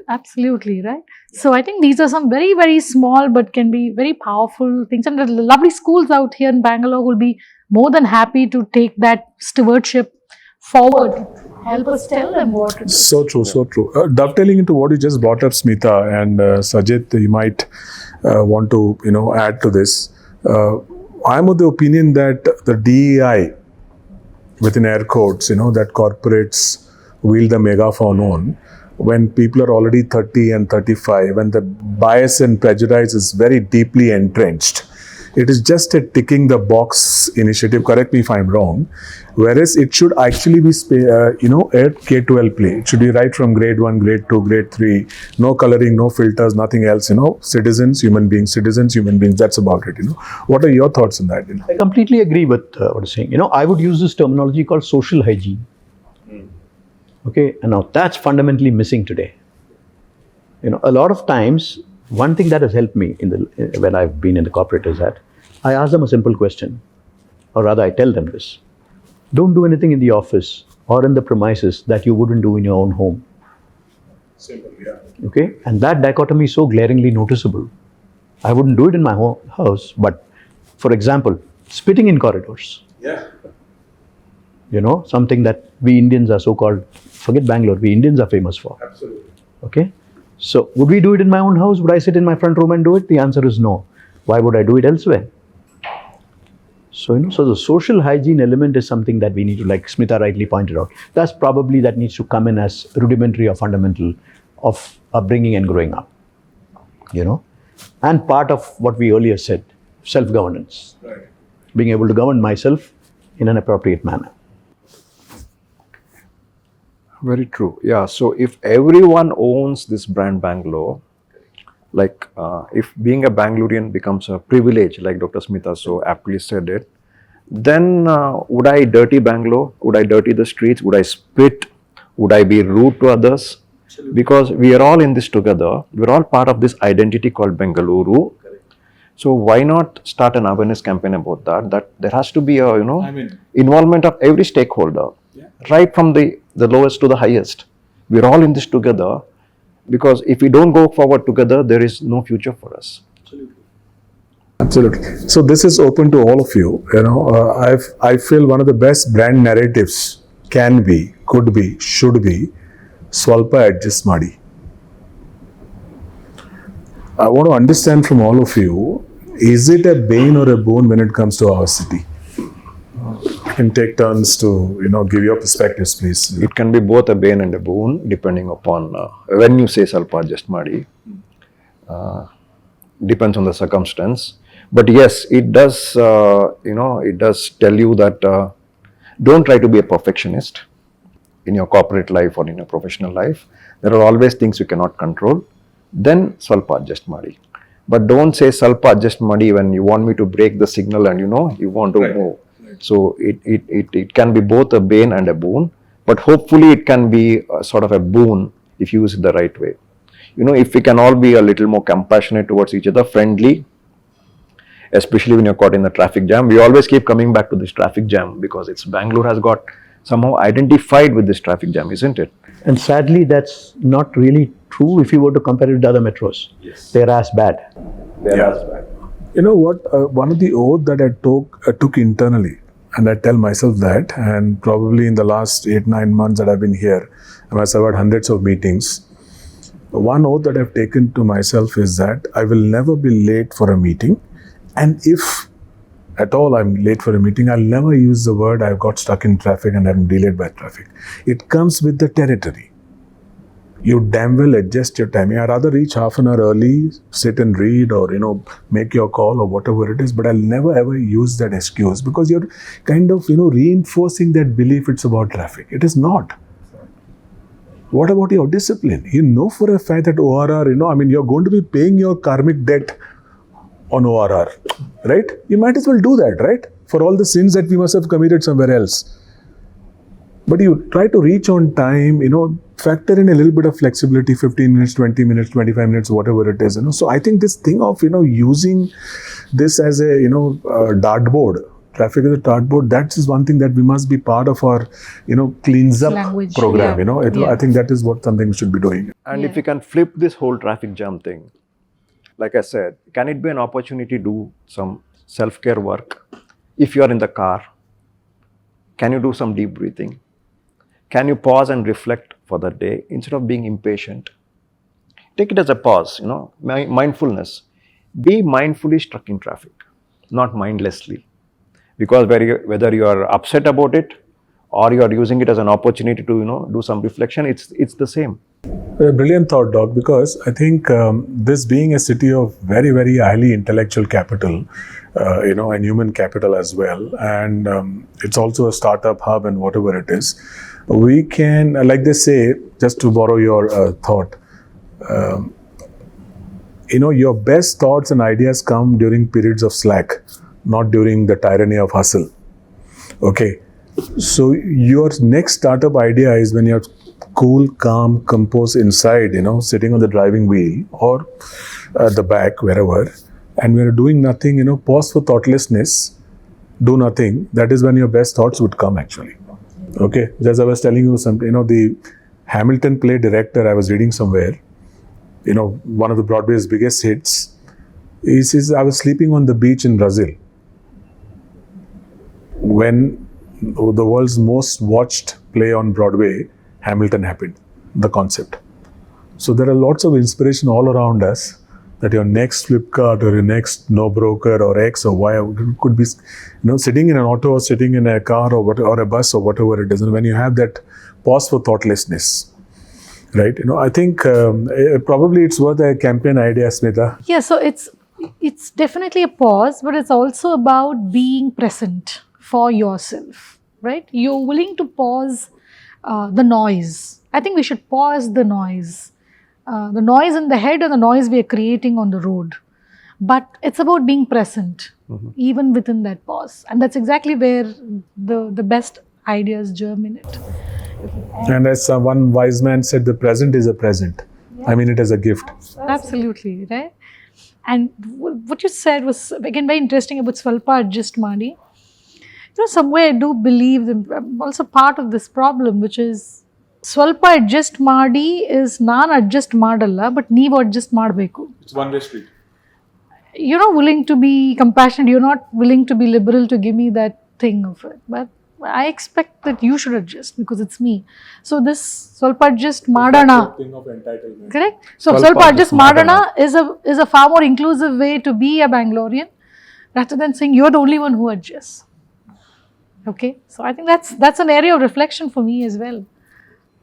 Speaker 1: Absolutely, right? So I think these are some very, very small but can be very powerful things. And the lovely schools out here in Bangalore will be more than happy to take that stewardship forward. Help us tell them what to do.
Speaker 5: So true, so true. Dovetailing into what you just brought up, Smitha, and Sajit, you might want to, add to this. I'm of the opinion that the DEI, within air quotes, that corporates wield the megaphone on, when people are already 30 and 35, and the bias and prejudice is very deeply entrenched. It is just a ticking the box initiative, correct me if I'm wrong, whereas it should actually be, a K-12 play. It should be right from grade 1, grade 2, grade 3, no coloring, no filters, nothing else, citizens, human beings, that's about it, What are your thoughts on that?
Speaker 3: I completely agree with what you're saying. I would use this terminology called social hygiene. Okay, and now that's fundamentally missing today. A lot of times, one thing that has helped me when I've been in the corporate is that I ask them a simple question, or rather I tell them this. Don't do anything in the office or in the premises that you wouldn't do in your own home.
Speaker 2: Simple, yeah.
Speaker 3: Okay, and that dichotomy is so glaringly noticeable. I wouldn't do it in my house, but for example, spitting in corridors.
Speaker 2: Yeah.
Speaker 3: Something that we Indians are so-called, forget Bangalore, we Indians are famous for.
Speaker 2: Absolutely.
Speaker 3: Okay? So, would we do it in my own house? Would I sit in my front room and do it? The answer is no. Why would I do it elsewhere? So, so the social hygiene element is something that we need to, like Smitha rightly pointed out, that needs to come in as rudimentary or fundamental of upbringing and growing up. you know, and part of what we earlier said, self-governance, being able to govern myself in an appropriate manner.
Speaker 4: Very true. Yeah. So if everyone owns this brand Bangalore, like if being a Bangalorean becomes a privilege, like Dr. Smitha so aptly said it, then would I dirty Bangalore? Would I dirty the streets? Would I spit? Would I be rude to others? Because we are all in this together. We're all part of this identity called Bengaluru. So why not start an awareness campaign about that? That there has to be a involvement of every stakeholder, right from the lowest to the highest. We're all in this together, because if we don't go forward together, there is no future for us.
Speaker 5: Absolutely. So this is open to all of you. I feel one of the best brand narratives can be, could be, should be, Swalpa adjust Madi. I want to understand from all of you, is it a bane or a boon when it comes to our city? You can take turns to, give your perspectives, please.
Speaker 4: It can be both a bane and a boon, depending upon when you say Swalpa adjust Madi. Depends on the circumstance. But yes, it does, it does tell you that don't try to be a perfectionist in your corporate life or in your professional life. There are always things you cannot control. Then Swalpa adjust Madi. But don't say Swalpa adjust Madi when you want me to break the signal and you want to move. So it can be both a bane and a boon. But hopefully it can be a sort of a boon if you use it the right way. If we can all be a little more compassionate towards each other, friendly, especially when you're caught in the traffic jam. We always keep coming back to this traffic jam because Bangalore has got somehow identified with this traffic jam, isn't it?
Speaker 3: And sadly, that's not really true if you were to compare it with other metros.
Speaker 2: Yes.
Speaker 3: They're as bad.
Speaker 5: You know what? One of the oath that I took internally, and I tell myself that, and probably in the last 8-9 months that I've been here, I must have had hundreds of meetings. One oath that I've taken to myself is that I will never be late for a meeting. And if at all I'm late for a meeting, I'll never use the word I've got stuck in traffic and I'm delayed by traffic. It comes with the territory. You damn well adjust your timing. I'd rather reach half an hour early, sit and read or, make your call or whatever it is, but I'll never ever use that excuse because you're kind of, reinforcing that belief it's about traffic. It is not. What about your discipline? You know for a fact that ORR, you're going to be paying your karmic debt on ORR, right? You might as well do that, right? For all the sins that we must have committed somewhere else. But you try to reach on time, factor in a little bit of flexibility, 15 minutes, 20 minutes, 25 minutes, whatever it is, So I think this thing of, using this as a, dartboard, traffic as a dartboard, that is one thing that we must be part of our, cleans up
Speaker 1: language
Speaker 5: program, I think that is what something we should be doing.
Speaker 4: And if we can flip this whole traffic jam thing, like I said, can it be an opportunity to do some self-care work? If you are in the car, can you do some deep breathing? Can you pause and reflect for the day instead of being impatient? Take it as a pause, mindfulness. Be mindfully stuck in traffic, not mindlessly. Because whether you are upset about it or you are using it as an opportunity to, do some reflection, it's the same.
Speaker 5: A brilliant thought, Doc, because I think this being a city of very, very highly intellectual capital, and human capital as well, and it's also a startup hub and whatever it is, we can, like they say, just to borrow your thought, your best thoughts and ideas come during periods of slack, not during the tyranny of hustle. Okay. So your next startup idea is when you're cool, calm, composed inside, sitting on the driving wheel or at the back, wherever, and we're doing nothing, pause for thoughtlessness, do nothing. That is when your best thoughts would come actually. Okay. As I was telling you, the Hamilton play director, I was reading somewhere, one of the Broadway's biggest hits, he says, I was sleeping on the beach in Brazil when the world's most watched play on Broadway, Hamilton, happened, the concept. So there are lots of inspiration all around us that your next Flipkart or your next No Broker or X or Y could be, sitting in an auto or sitting in a car or a bus or whatever it is. And when you have that pause for thoughtlessness, right? I think probably it's worth a campaign idea, Smitha.
Speaker 1: Yeah, so it's definitely a pause, but it's also about being present for yourself, right? You're willing to pause the noise. I think we should pause the noise in the head and the noise we are creating on the road. But it's about being present, even within that pause, and that's exactly where the best ideas germinate.
Speaker 5: And as one wise man said, the present is a present. I mean it as a gift.
Speaker 1: Absolutely, right? And what you said was again very interesting about Swalpa Adjust Madi. Somewhere I do believe that I'm also part of this problem, which is Swalpa Adjust Madi is nan adjust madalla, but neevu adjust madbeku.
Speaker 2: It's one-way street.
Speaker 1: You're not willing to be compassionate, you're not willing to be liberal to give me that thing of it. But I expect that you should adjust because it's me. So this Swalpa Adjust Madana.
Speaker 2: Thing of entitlement.
Speaker 1: Correct? So
Speaker 4: Swalpa
Speaker 1: Swalpa Adjust
Speaker 4: Adjust Madana
Speaker 1: is a far more inclusive way to be a Bangalorean rather than saying you're the only one who adjusts. Okay? So I think that's an area of reflection for me as well.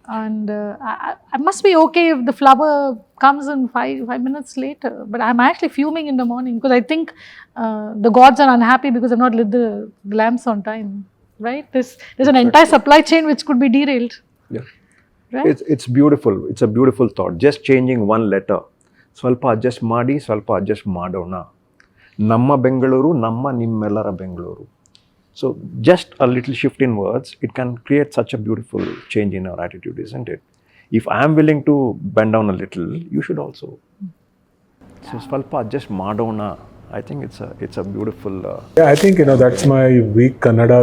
Speaker 1: And I must be okay if the flower comes in five minutes later, but I'm actually fuming in the morning because I think the gods are unhappy because I've not lit the lamps on time, right? There's an entire supply chain which could be derailed.
Speaker 4: Yeah.
Speaker 1: Right?
Speaker 4: It's beautiful. It's a beautiful thought. Just changing one letter. Swalpa adjust ಮಾಡಿ, ಸ್ವಲ್ಪ adjust ಮಾಡೋಣ. ನಮ್ಮ ಬೆಂಗಳೂರು, ನಮ್ಮ ನಿಮ್ಮೆಲ್ಲರ Bengaluru. So just a little shift in words, it can create such a beautiful change in our attitude, isn't it? If I am willing to bend down a little, you should also. So ಸ್ವಲ್ಪ adjust ಮಾಡೋಣ. I think it's a beautiful.
Speaker 5: Yeah, I think that's my weak Kannada.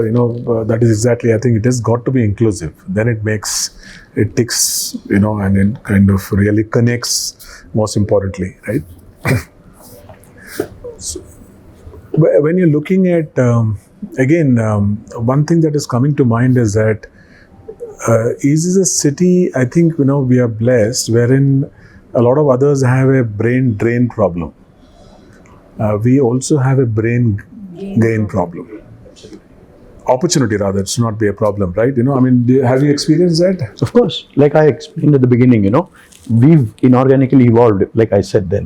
Speaker 5: That is exactly. I think it has got to be inclusive. Then it ticks. And it kind of really connects. Most importantly, right? So, when you're looking at again, one thing that is coming to mind is that is this a city? I think we are blessed, wherein a lot of others have a brain drain problem. We also have a brain gain problem. Opportunity rather, it's not be a problem, right? Have you experienced that?
Speaker 3: Of course, like I explained at the beginning, we've inorganically evolved, like I said then,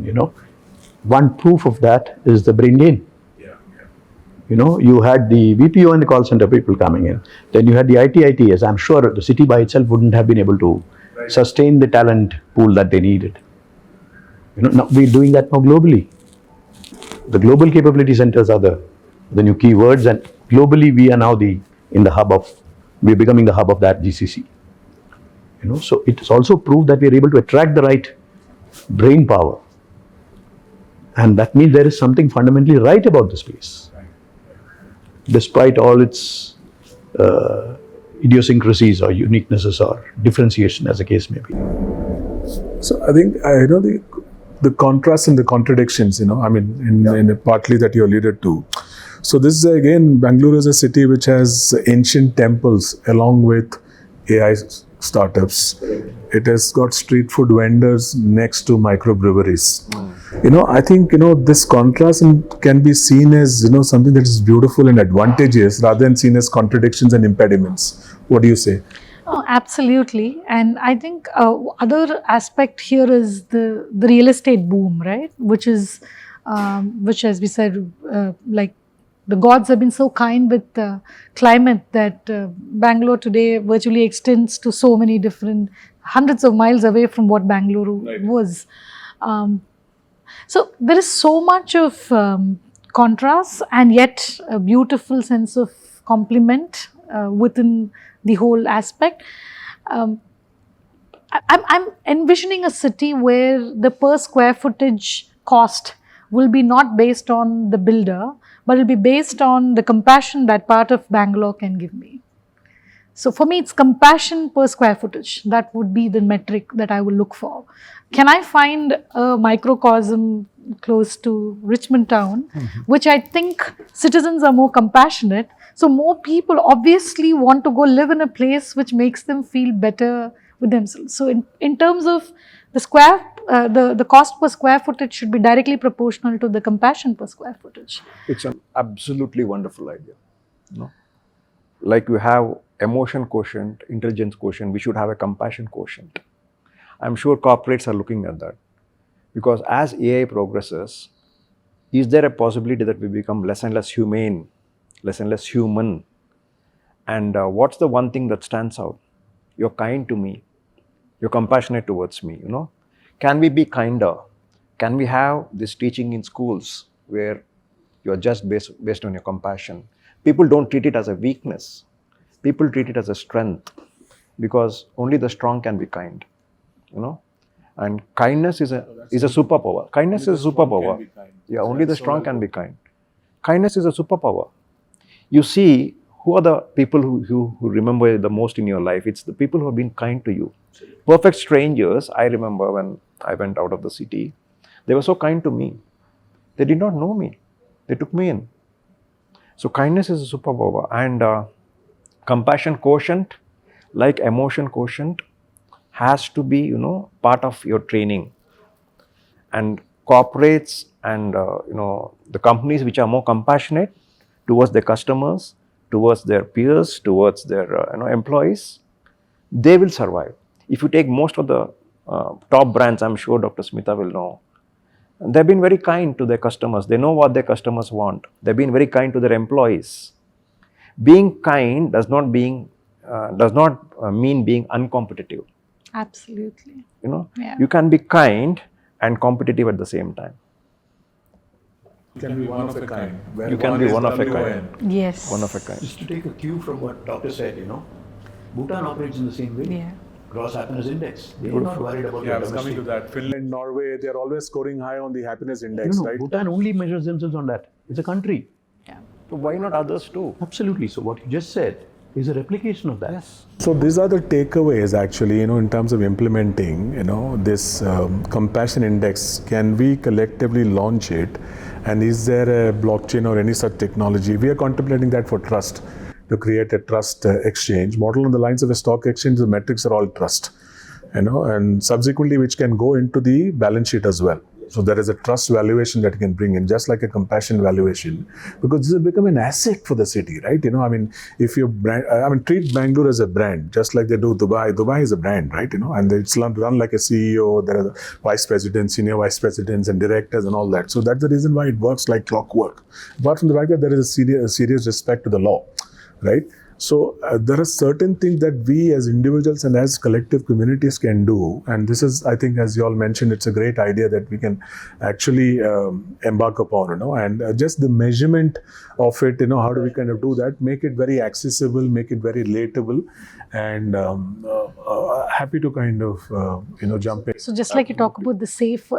Speaker 3: one proof of that is the brain gain. You had the VPO and the call center people coming in. Then you had the ITITs. I'm sure the city by itself wouldn't have been able to sustain the talent pool that they needed. Now we're doing that now globally. The global capability centers are the new keywords, and globally we are now we're becoming the hub of that GCC. So it is also proved that we are able to attract the right brain power. And that means there is something fundamentally right about this place. Despite all its idiosyncrasies or uniquenesses or differentiation, as the case may be.
Speaker 5: So I think the contrast and the contradictions, in partly that you alluded to. So this is again, Bangalore is a city which has ancient temples along with AI startups. It has got street food vendors next to microbreweries. I think this contrast can be seen as something that is beautiful and advantageous rather than seen as contradictions and impediments. What do you say?
Speaker 1: Oh, absolutely. And I think other aspect here is the real estate boom, right? Which as we said, like the gods have been so kind with climate that Bangalore today virtually extends to so many different hundreds of miles away from what Bangalore was. So there is so much of contrast and yet a beautiful sense of complement within the whole aspect. I'm envisioning a city where the per square footage cost will be not based on the builder, but it will be based on the compassion that part of Bangalore can give me. So for me, it's compassion per square footage. That would be the metric that I will look for. Can I find a microcosm close to Richmond town, which I think citizens are more compassionate. So more people obviously want to go live in a place which makes them feel better with themselves. So in terms of the cost per square footage should be directly proportional to the compassion per square footage.
Speaker 4: It's an absolutely wonderful idea. Like you have emotion quotient, intelligence quotient, we should have a compassion quotient. I'm sure corporates are looking at that. Because as AI progresses, is there a possibility that we become less and less humane, less and less human? And what's the one thing that stands out? You're kind to me. You're compassionate towards me, you know. Can we be kinder? Can we have this teaching in schools where you're just based on your compassion? People don't treat it as a weakness. People treat it as a strength, because only the strong can be kind, you know. And kindness is a superpower. Kindness is a superpower. Yeah, only the strong can be kind. Kindness is a superpower. You see, who are the people who remember the most in your life? It's the people who have been kind to you. Perfect strangers, I remember when I went out of the city, they were so kind to me. They did not know me. They took me in. So kindness is a superpower. And compassion quotient, like emotion quotient, has to be, you know, part of your training. And corporates and the companies which are more compassionate towards their customers, towards their peers, towards their employees, they will survive. If you take most of the top brands, I'm sure Dr. Smitha will know, they've been very kind to their customers. They know what their customers want. They've been very kind to their employees. Being kind does not mean being uncompetitive.
Speaker 1: Absolutely.
Speaker 4: You know,
Speaker 1: Yeah.
Speaker 4: you can be kind and competitive at the same time.
Speaker 5: You can be one of a kind.
Speaker 4: You can be one of a kind.
Speaker 1: Yes.
Speaker 4: One of a kind.
Speaker 3: Just to take a cue from what doctor said, you know, Bhutan operates in the same way.
Speaker 1: Yeah.
Speaker 3: Gross happiness index. They're not worried about
Speaker 5: Yeah, I
Speaker 3: their
Speaker 5: was coming to
Speaker 3: domestic.
Speaker 5: that. Finland, Norway, they're always scoring high on the happiness index,
Speaker 3: No,
Speaker 5: right?
Speaker 3: Bhutan only measures themselves on that. It's a country.
Speaker 1: Yeah.
Speaker 4: So why not others too?
Speaker 3: Absolutely. So what you just said is a replication of that.
Speaker 4: Yes.
Speaker 5: So these are the takeaways actually, in terms of implementing, this compassion index. Can we collectively launch it? And is there a blockchain or any such technology? We are contemplating that for trust, to create a trust exchange model on the lines of a stock exchange. The metrics are all trust, and subsequently which can go into the balance sheet as well. So there is a trust valuation that you can bring in, just like a compassion valuation, because this will become an asset for the city, right? If you treat Bangalore as a brand, just like they do Dubai. Dubai is a brand, right? And it's run like a CEO. There are vice presidents, senior vice presidents, and directors, and all that. So that's the reason why it works like clockwork. Apart from the fact that there is a serious respect to the law, right? So there are certain things that we as individuals and as collective communities can do, and this is, I think, as you all mentioned, it's a great idea that we can actually embark upon, and just the measurement of it, how do we kind of do that, make it very accessible, make it very relatable, and happy to kind of, jump in.
Speaker 1: So just like you talk about the safe,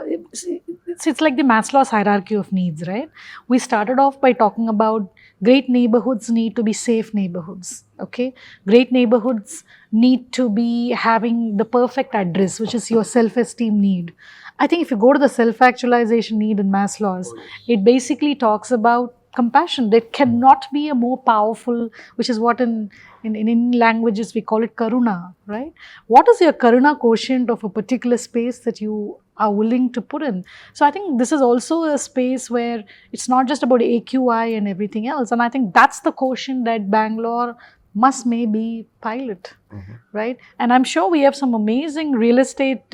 Speaker 1: it's like the Maslow's hierarchy of needs, right? We started off by talking about great neighborhoods need to be safe neighborhoods, okay? Great neighborhoods need to be having the perfect address, which is your self-esteem need. I think if you go to the self-actualization need in Maslow's, it basically talks about compassion. There cannot be a more powerful, which is what in languages we call it karuna, right? What is your karuna quotient of a particular space that you are willing to put in? So I think this is also a space where it's not just about AQI and everything else. And I think that's the quotient that Bangalore must maybe pilot, right? And I'm sure we have some amazing real estate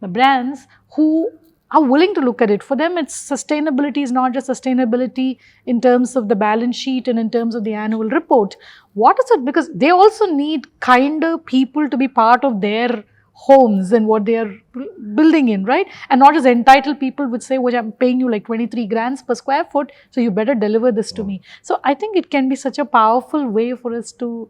Speaker 1: brands who are willing to look at it. For them, it's sustainability is not just sustainability in terms of the balance sheet and in terms of the annual report. What is it? Because they also need kinder people to be part of their homes and what they are building in, right? And not just entitled people which say, well, I'm paying you like 23 grand per square foot, so you better deliver this to me. So I think it can be such a powerful way for us to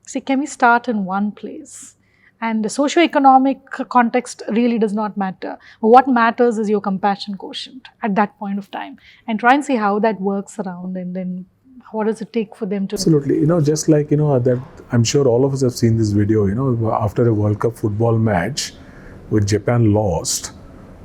Speaker 1: say, can we start in one place? And the socio-economic context really does not matter. What matters is your compassion quotient at that point of time, and try and see how that works around, and then what does it take for them to...
Speaker 5: Absolutely. Just like, that I'm sure all of us have seen this video, after a World Cup football match with Japan lost,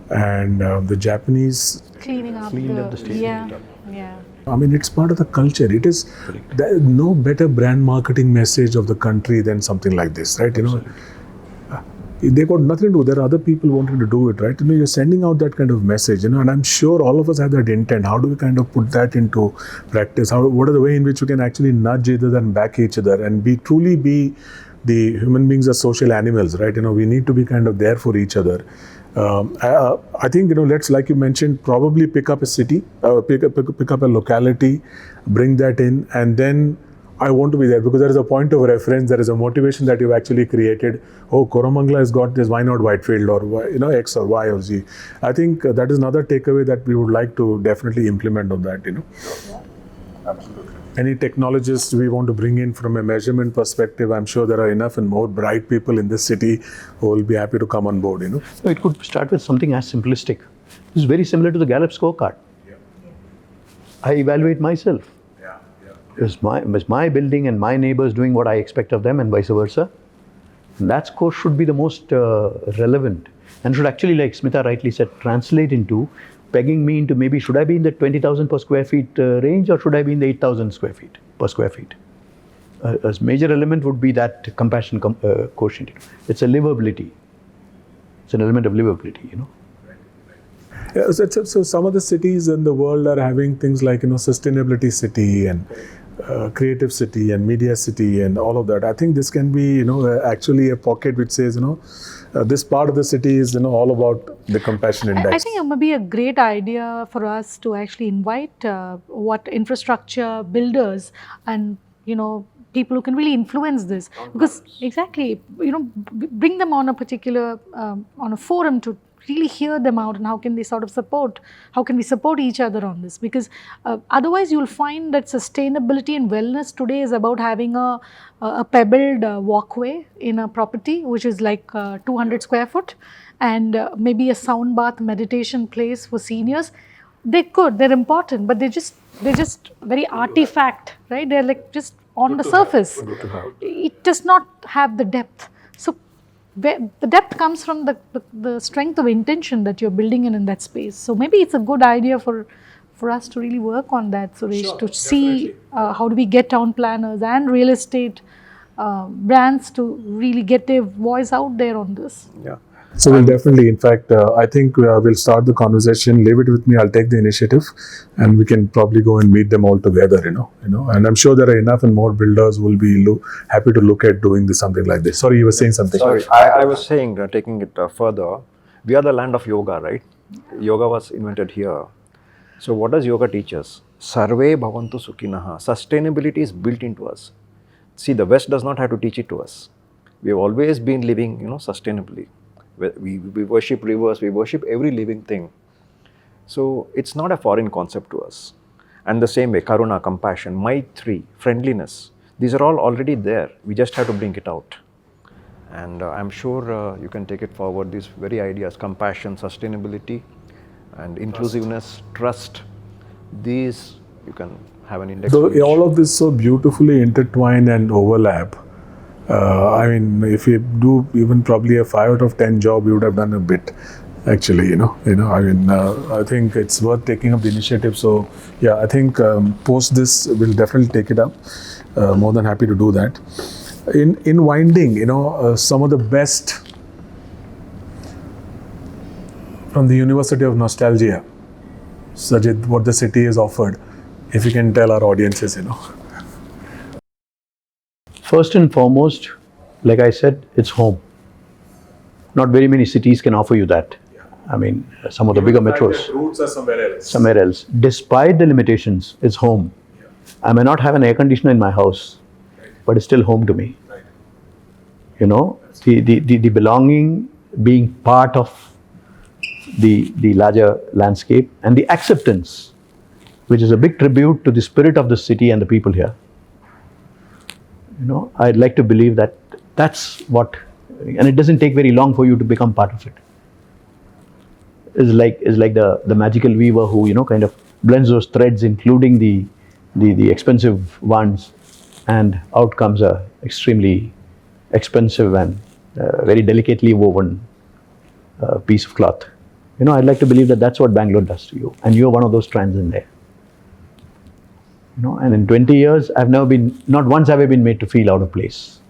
Speaker 5: and the Japanese
Speaker 1: cleaned up
Speaker 3: the stadium.
Speaker 1: Yeah.
Speaker 5: I mean, it's part of the culture. It is there is no better brand marketing message of the country than something like this, right? They got nothing to do. There are other people wanting to do it, right? You're sending out that kind of message, and I'm sure all of us have that intent. How do we kind of put that into practice? What are the way in which we can actually nudge each other and back each other and truly be the human beings are social animals, right? We need to be kind of there for each other. I think, let's, like you mentioned, probably pick up a city, pick up a locality, bring that in, and then I want to be there because there is a point of reference, there is a motivation that you've actually created. Oh, Koramangala has got this, why not Whitefield or X or Y or Z? I think that is another takeaway that we would like to definitely implement on that.
Speaker 2: Yeah, absolutely.
Speaker 5: Any technologists we want to bring in from a measurement perspective, I'm sure there are enough and more bright people in this city who will be happy to come on board.
Speaker 3: So it could start with something as simplistic. It's very similar to the Gallup scorecard.
Speaker 2: Yeah.
Speaker 3: I evaluate myself. Is my building and my neighbors doing what I expect of them, and vice versa? And that score should be the most relevant, and should actually, like Smitha rightly said, translate into pegging me into maybe should I be in the 20,000 per square feet range, or should I be in the 8,000 square feet per square feet? A major element would be that compassion quotient. It's a livability. It's an element of livability.
Speaker 5: Yeah, so some of the cities in the world are having things like sustainability city and creative city and media city and all of that. I think this can be actually a pocket which says this part of the city is all about the compassion index.
Speaker 1: I think it would be a great idea for us to actually invite what infrastructure builders and people who can really influence this, because exactly bring them on a particular on a forum to really hear them out, and how can we support each other on this, because otherwise you'll find that sustainability and wellness today is about having a pebbled walkway in a property which is like 200 square foot, and maybe a sound bath meditation place for seniors. They're important, but they're just very artifact, right? They're like just on the surface. It does not have the depth. So the depth comes from the strength of intention that you're building in that space. So maybe it's a good idea for us to really work on that, Suresh,
Speaker 2: Sure,
Speaker 1: to see how do we get town planners and real estate brands to really get their voice out there on this.
Speaker 5: Yeah. So we'll definitely, in fact, I think we'll start the conversation. Leave it with me. I'll take the initiative, and we can probably go and meet them all together. And I'm sure there are enough and more builders who will be happy to look at doing something like this. Sorry, you were saying something.
Speaker 4: Sorry, I was saying, taking it further, we are the land of yoga, right? Yoga was invented here. So what does yoga teach us? Sarve bhavantu sukhinaha. Sustainability is built into us. See, the West does not have to teach it to us. We have always been living, sustainably. We worship rivers, we worship every living thing. So it's not a foreign concept to us. And the same way, karuna, compassion, maitri, friendliness, these are all already there. We just have to bring it out. And I'm sure you can take it forward, these very ideas, compassion, sustainability, and inclusiveness, trust. These you can have an index.
Speaker 5: So all of this so beautifully intertwine and overlap. I mean, if you do even probably a 5 out of 10 job, you would have done a bit, actually, I think it's worth taking up the initiative. So, yeah, I think post this, we'll definitely take it up. More than happy to do that. In winding, some of the best from the University of Nostalgia, Sajit, what the city has offered, if you can tell our audiences,
Speaker 3: First and foremost, like I said, it's home. Not very many cities can offer you that. I mean, some of the bigger metros.
Speaker 2: Roots are somewhere else.
Speaker 3: Somewhere else. Despite the limitations, it's home. I may not have an air conditioner in my house, but it's still home to me. The belonging, being part of the larger landscape, and the acceptance, which is a big tribute to the spirit of the city and the people here. I'd like to believe that that's what, and it doesn't take very long for you to become part of it. It's like the magical weaver who kind of blends those threads, including the expensive ones, and out comes a extremely expensive and very delicately woven piece of cloth. I'd like to believe that that's what Bangalore does to you, and you're one of those strands in there. And in 20 years, not once have I been made to feel out of place.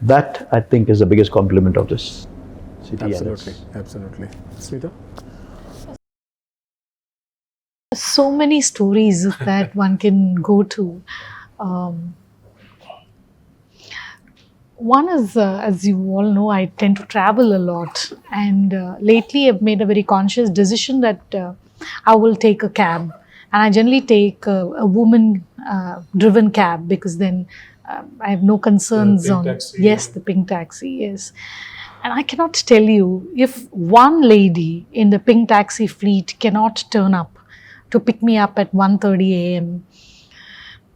Speaker 3: That, I think, is the biggest compliment of this city.
Speaker 5: Absolutely. Smitha?
Speaker 1: So many stories that one can go to. One is, as you all know, I tend to travel a lot, and lately I've made a very conscious decision that I will take a cab, and I generally take a woman-driven cab, because then I have no concerns
Speaker 2: pink
Speaker 1: on.
Speaker 2: taxi.
Speaker 1: Yes, the pink taxi. Yes, and I cannot tell you, if one lady in the pink taxi fleet cannot turn up to pick me up at 1:30 a.m.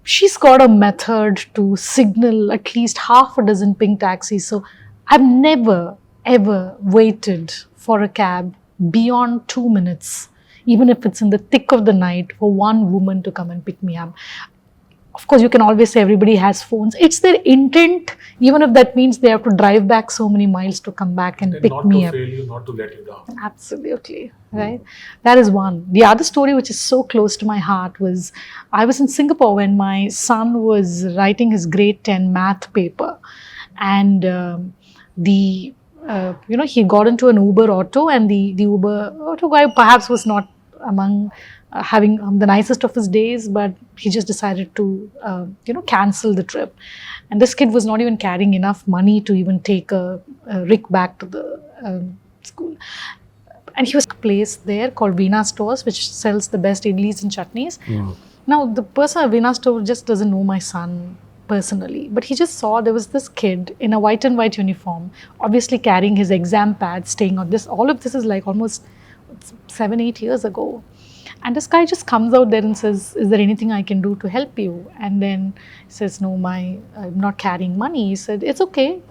Speaker 1: She's got a method to signal at least half a dozen pink taxis. So I've never ever waited for a cab beyond 2 minutes, even if it's in the thick of the night, for one woman to come and pick me up. Of course, you can always say everybody has phones. It's their intent, even if that means they have to drive back so many miles to come back and pick
Speaker 2: not
Speaker 1: me
Speaker 2: to
Speaker 1: up.
Speaker 2: fail you, not to let you down.
Speaker 1: Absolutely, right? That is one. The other story, which is so close to my heart, was I was in Singapore when my son was writing his grade 10 math paper, and he got into an Uber auto, and the Uber auto guy perhaps was not among having the nicest of his days, but he just decided to cancel the trip. And this kid was not even carrying enough money to even take a Rick back to the school. And he was a place there called Veena Stores, which sells the best idlis and chutneys. Now, the person at Veena Store just doesn't know my son personally, but he just saw there was this kid in a white and white uniform, obviously carrying his exam pad, staying on this. All of this is like almost 7-8 years ago. And this guy just comes out there and says, "Is there anything I can do to help you?" And then he says, "No, I'm not carrying money." He said, "It's okay.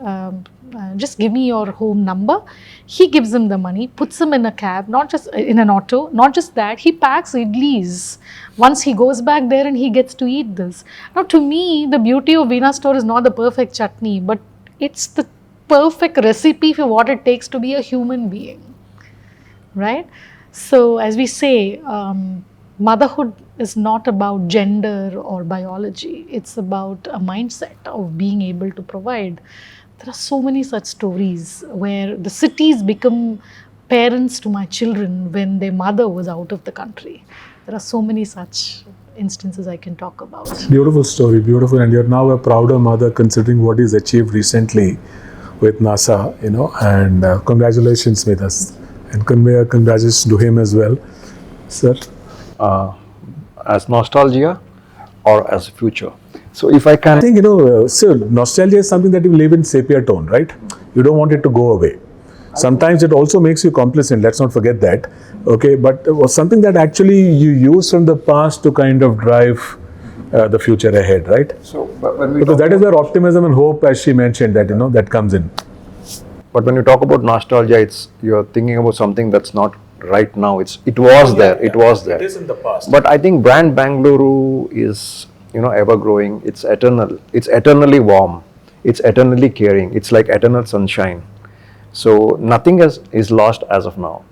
Speaker 1: Just give me your home number." He gives him the money, puts him in a cab, not just in an auto. Not just that, he packs idlis. Once he goes back there and he gets to eat this. Now, to me, the beauty of Veena Store is not the perfect chutney, but it's the perfect recipe for what it takes to be a human being, right? So, as we say, motherhood is not about gender or biology. It's about a mindset of being able to provide. There are so many such stories where the cities become parents to my children when their mother was out of the country. There are so many such instances I can talk about.
Speaker 5: Beautiful story, beautiful. And you're now a prouder mother considering what he's achieved recently with NASA, and congratulations, Smitha. And convey a congratulations to him as well, sir.
Speaker 4: As nostalgia or as future. So if I can,
Speaker 5: I think, sir, nostalgia is something that you live in sepia tone, right? You don't want it to go away. Sometimes it also makes you complacent, let's not forget that. Okay, but it was something that actually you use from the past to kind of drive the future ahead, right?
Speaker 4: So when we
Speaker 5: because that is where optimism and hope, as she mentioned, that that comes in.
Speaker 4: But when you talk about nostalgia, you're thinking about something that's not right now. It was there. It was there.
Speaker 2: It is in the past.
Speaker 4: But I think brand Bangalore is ever growing. It's eternal. It's eternally warm. It's eternally caring. It's like eternal sunshine. So nothing is lost as of now.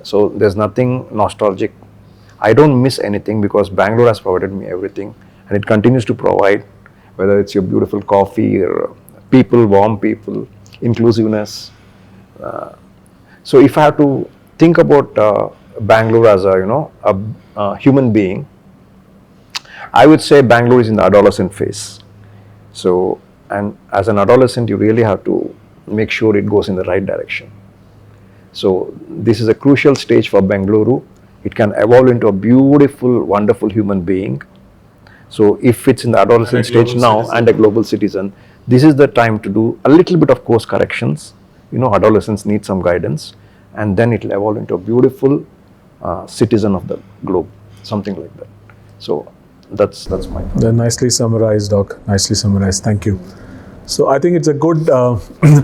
Speaker 4: So there's nothing nostalgic. I don't miss anything because Bangalore has provided me everything, and it continues to provide. Whether it's your beautiful coffee or people, warm people, inclusiveness. So if I have to think about Bangalore as a human being, I would say Bangalore is in the adolescent phase. So, and as an adolescent, you really have to make sure it goes in the right direction. So this is a crucial stage for Bangalore. It can evolve into a beautiful, wonderful human being. So if it's in the adolescent stage now and a global citizen, this is the time to do a little bit of course corrections. Adolescents need some guidance, and then it will evolve into a beautiful citizen of the globe, something like that. So that's my thought.
Speaker 5: Nicely summarized, Doc. Nicely summarized. Thank you. So I think it's a good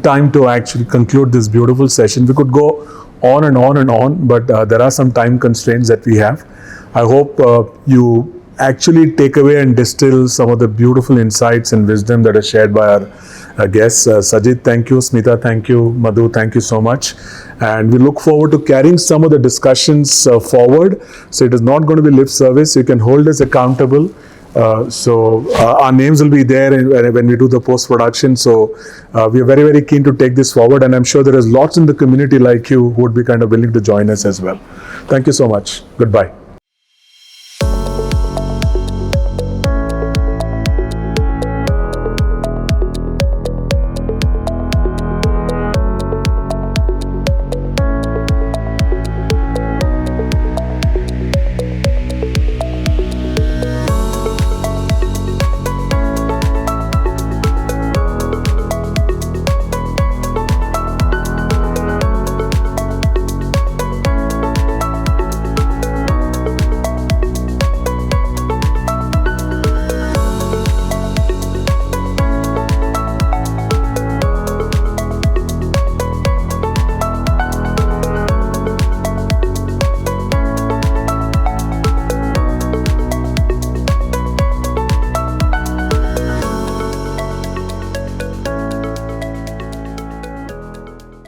Speaker 5: time to actually conclude this beautiful session. We could go on and on and on, but there are some time constraints that we have. I hope you actually take away and distill some of the beautiful insights and wisdom that are shared by our guests. Sajit, thank you. Smitha, thank you. Madhu, thank you so much. And we look forward to carrying some of the discussions forward. So it is not going to be lip service. You can hold us accountable. So our names will be there when we do the post-production. So we are very, very keen to take this forward. And I'm sure there is lots in the community like you who would be kind of willing to join us as well. Thank you so much. Goodbye.